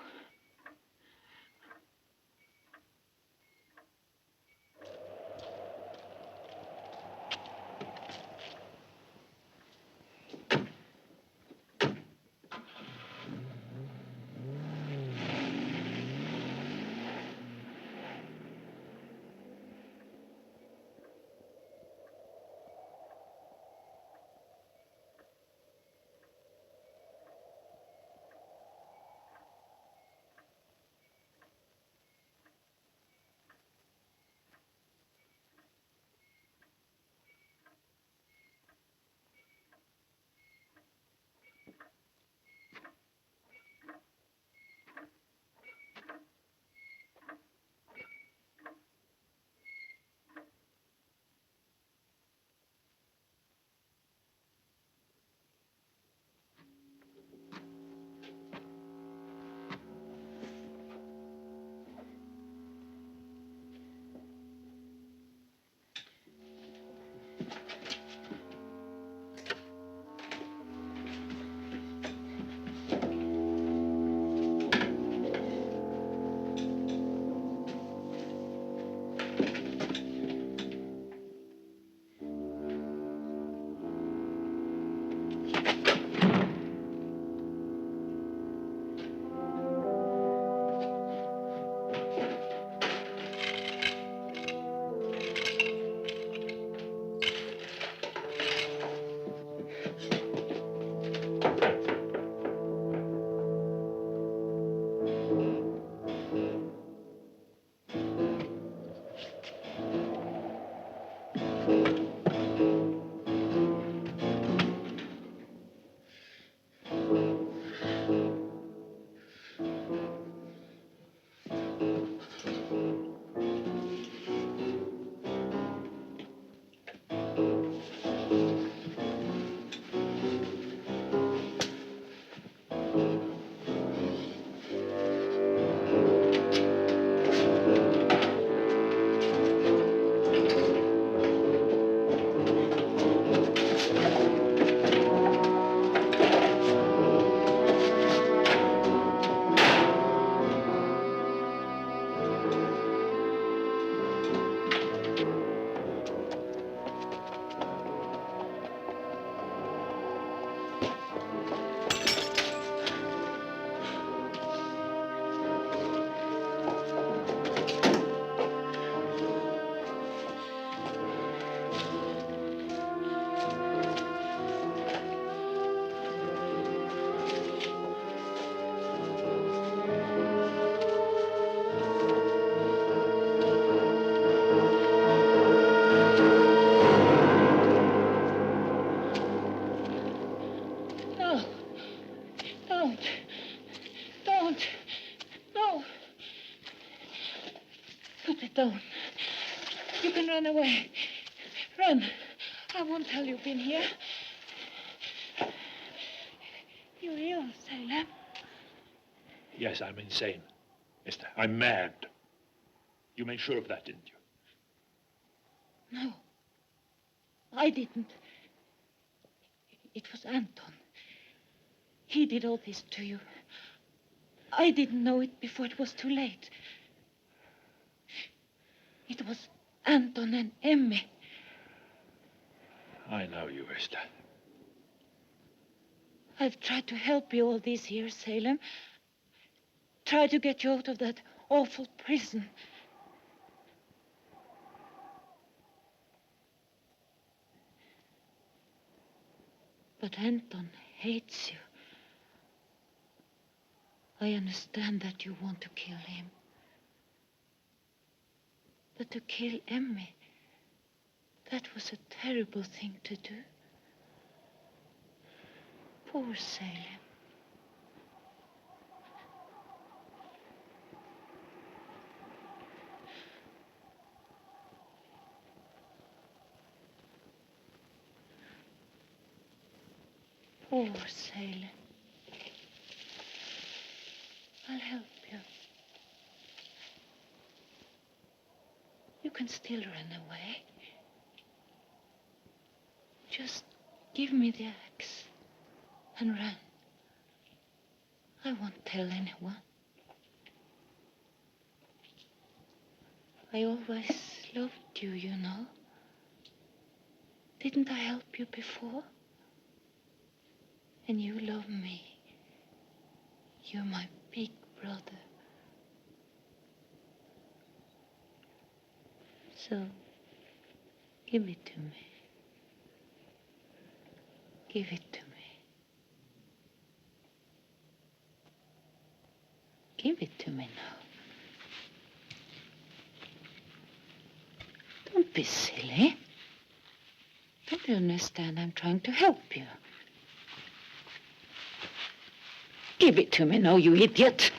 Don't. You can run away. Run. I won't tell you've been here. You're ill, Salem.
Yes, I'm insane, mister. I'm mad. You made sure of that, didn't you?
No. I didn't. It was Anton. He did all this to you. I didn't know it before it was too late. It was Anton and Emmy.
I know you, Esther.
I've tried to help you all these years, Salem. Tried to get you out of that awful prison. But Anton hates you. I understand that you want to kill him. But to kill Emmy, that was a terrible thing to do. Poor Salem. Poor Salem. I'll help you. You can still run away. Just give me the axe and run. I won't tell anyone. I always loved you, you know. Didn't I help you before? And you love me. You're my big brother. So, give it to me. Give it to me. Give it to me now. Don't be silly. Don't you understand? I'm trying to help you. Give it to me now, you idiot.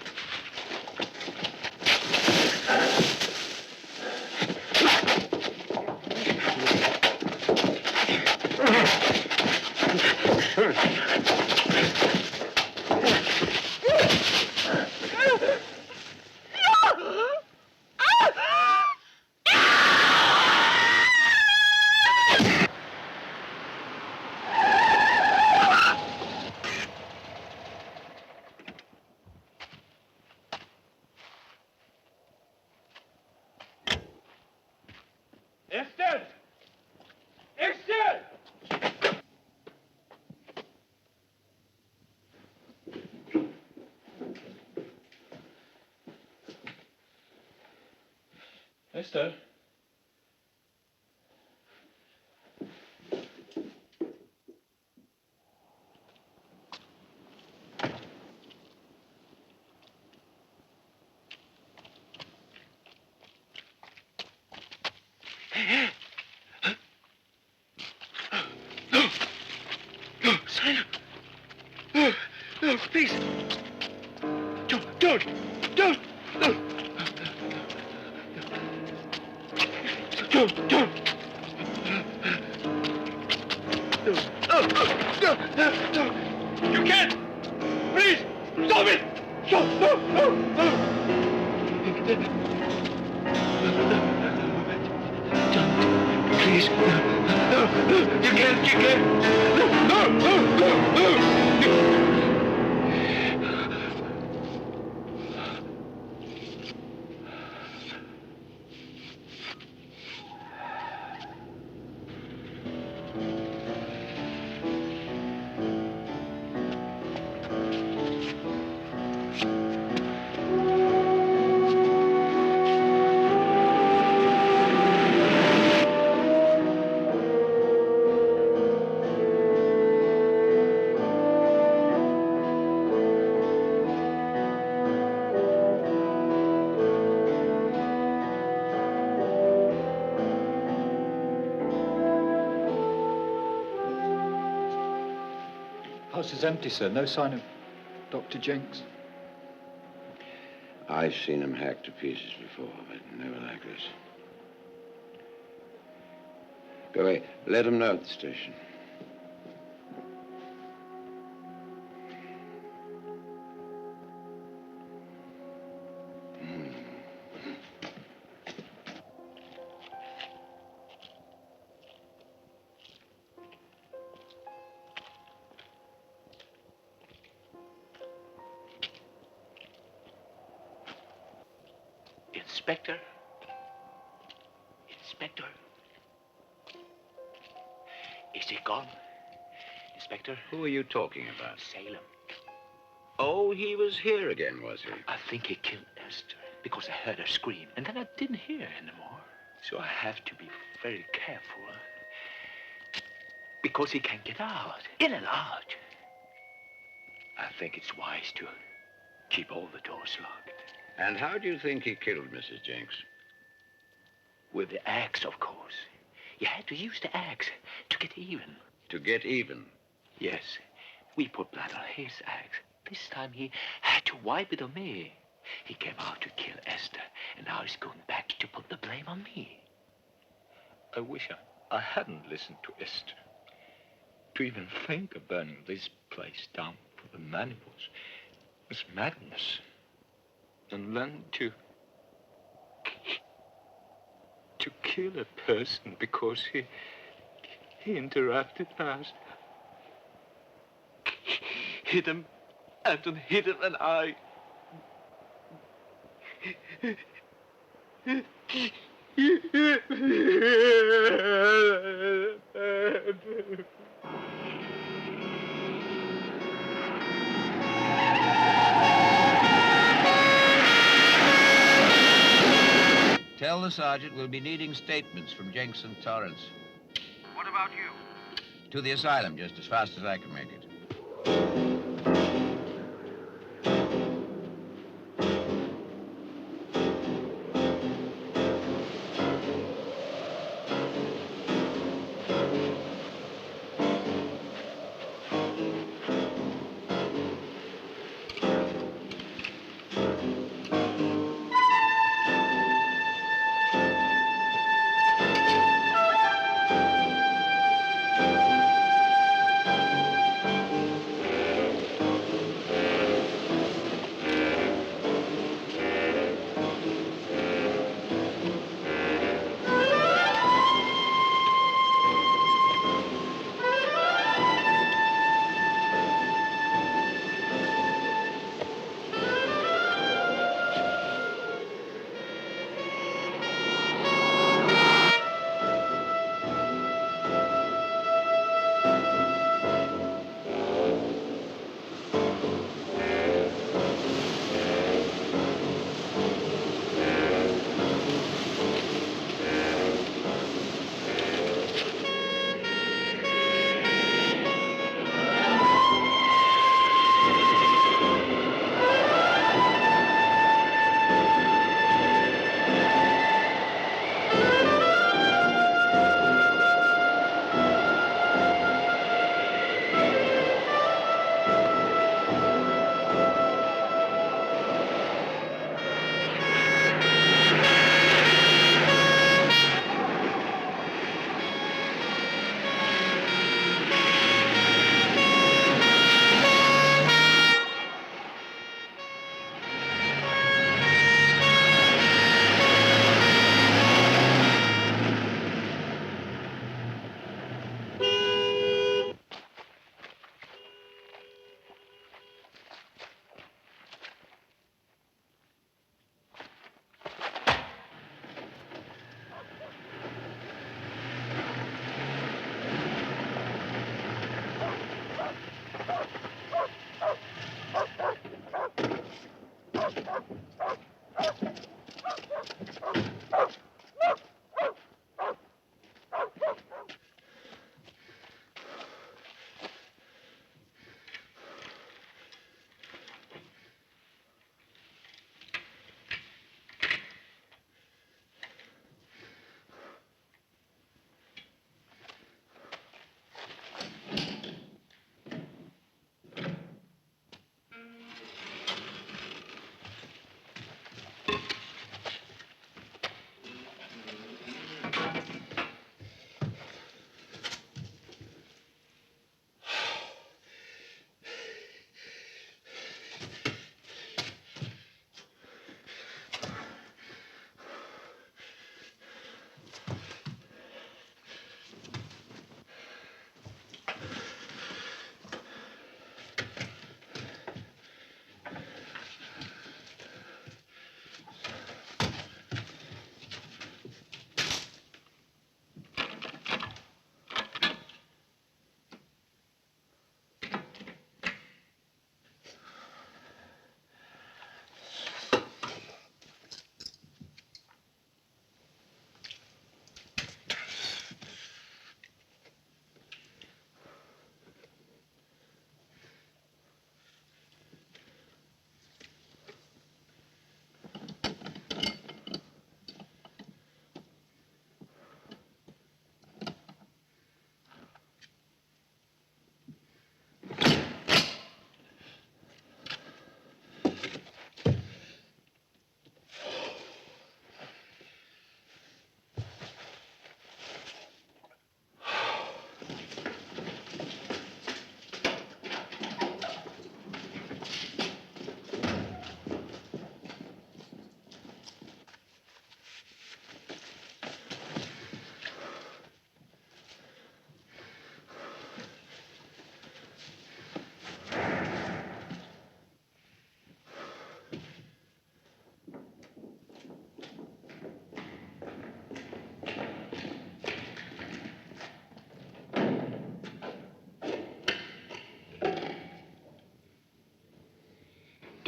Esther?
No, Sydow. No, no, please. Don't. No. Don't. No. You can't. Please, stop it. Stop. No. Don't. Please. No. You can't. No.
House is empty, sir. No sign of Dr. Jenks.
I've seen him hacked to pieces before, but never like this. Go away. Let him know at the station.
Inspector. Is he gone? Inspector?
Who are you talking about?
Salem.
Oh, he was here again, was he?
I think he killed Esther because I heard her scream, and then I didn't hear anymore. So I have to be very careful. because he can't get out. In and out. I think it's wise to keep all the doors locked.
And how do you think he killed Mrs. Jenks?
With the axe, of course. You had to use the axe to get even.
To get even?
Yes. We put blood on his axe. This time he had to wipe it on me. He came out to kill Esther, and now he's going back to put the blame on me. I wish I hadn't listened to Esther. To even think of burning this place down for the man was madness. And then to kill a person because he interrupted us. Hit him, Anton hit him, and I...
Tell the sergeant we'll be needing statements from Jenks and Torrance.
What about you?
To the asylum, just as fast as I can make it.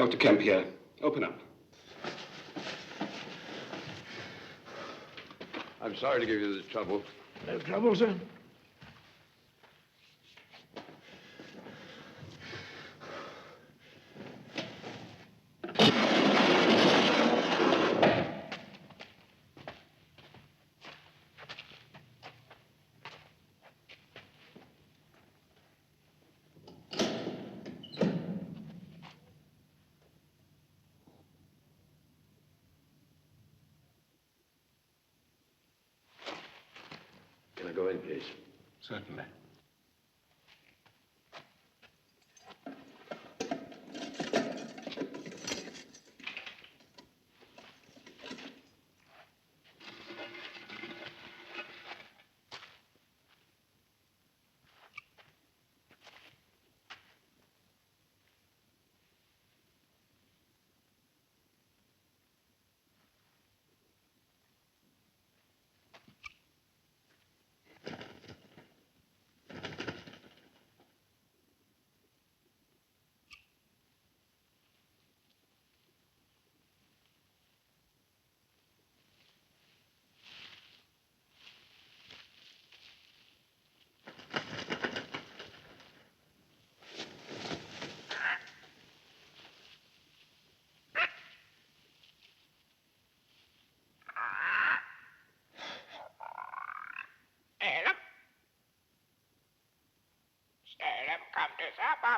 Dr. Kemp here. Open up.
I'm sorry to give you this trouble.
No trouble, sir.
Can I go in, please?
Certainly.
Salem. Salem, come to supper.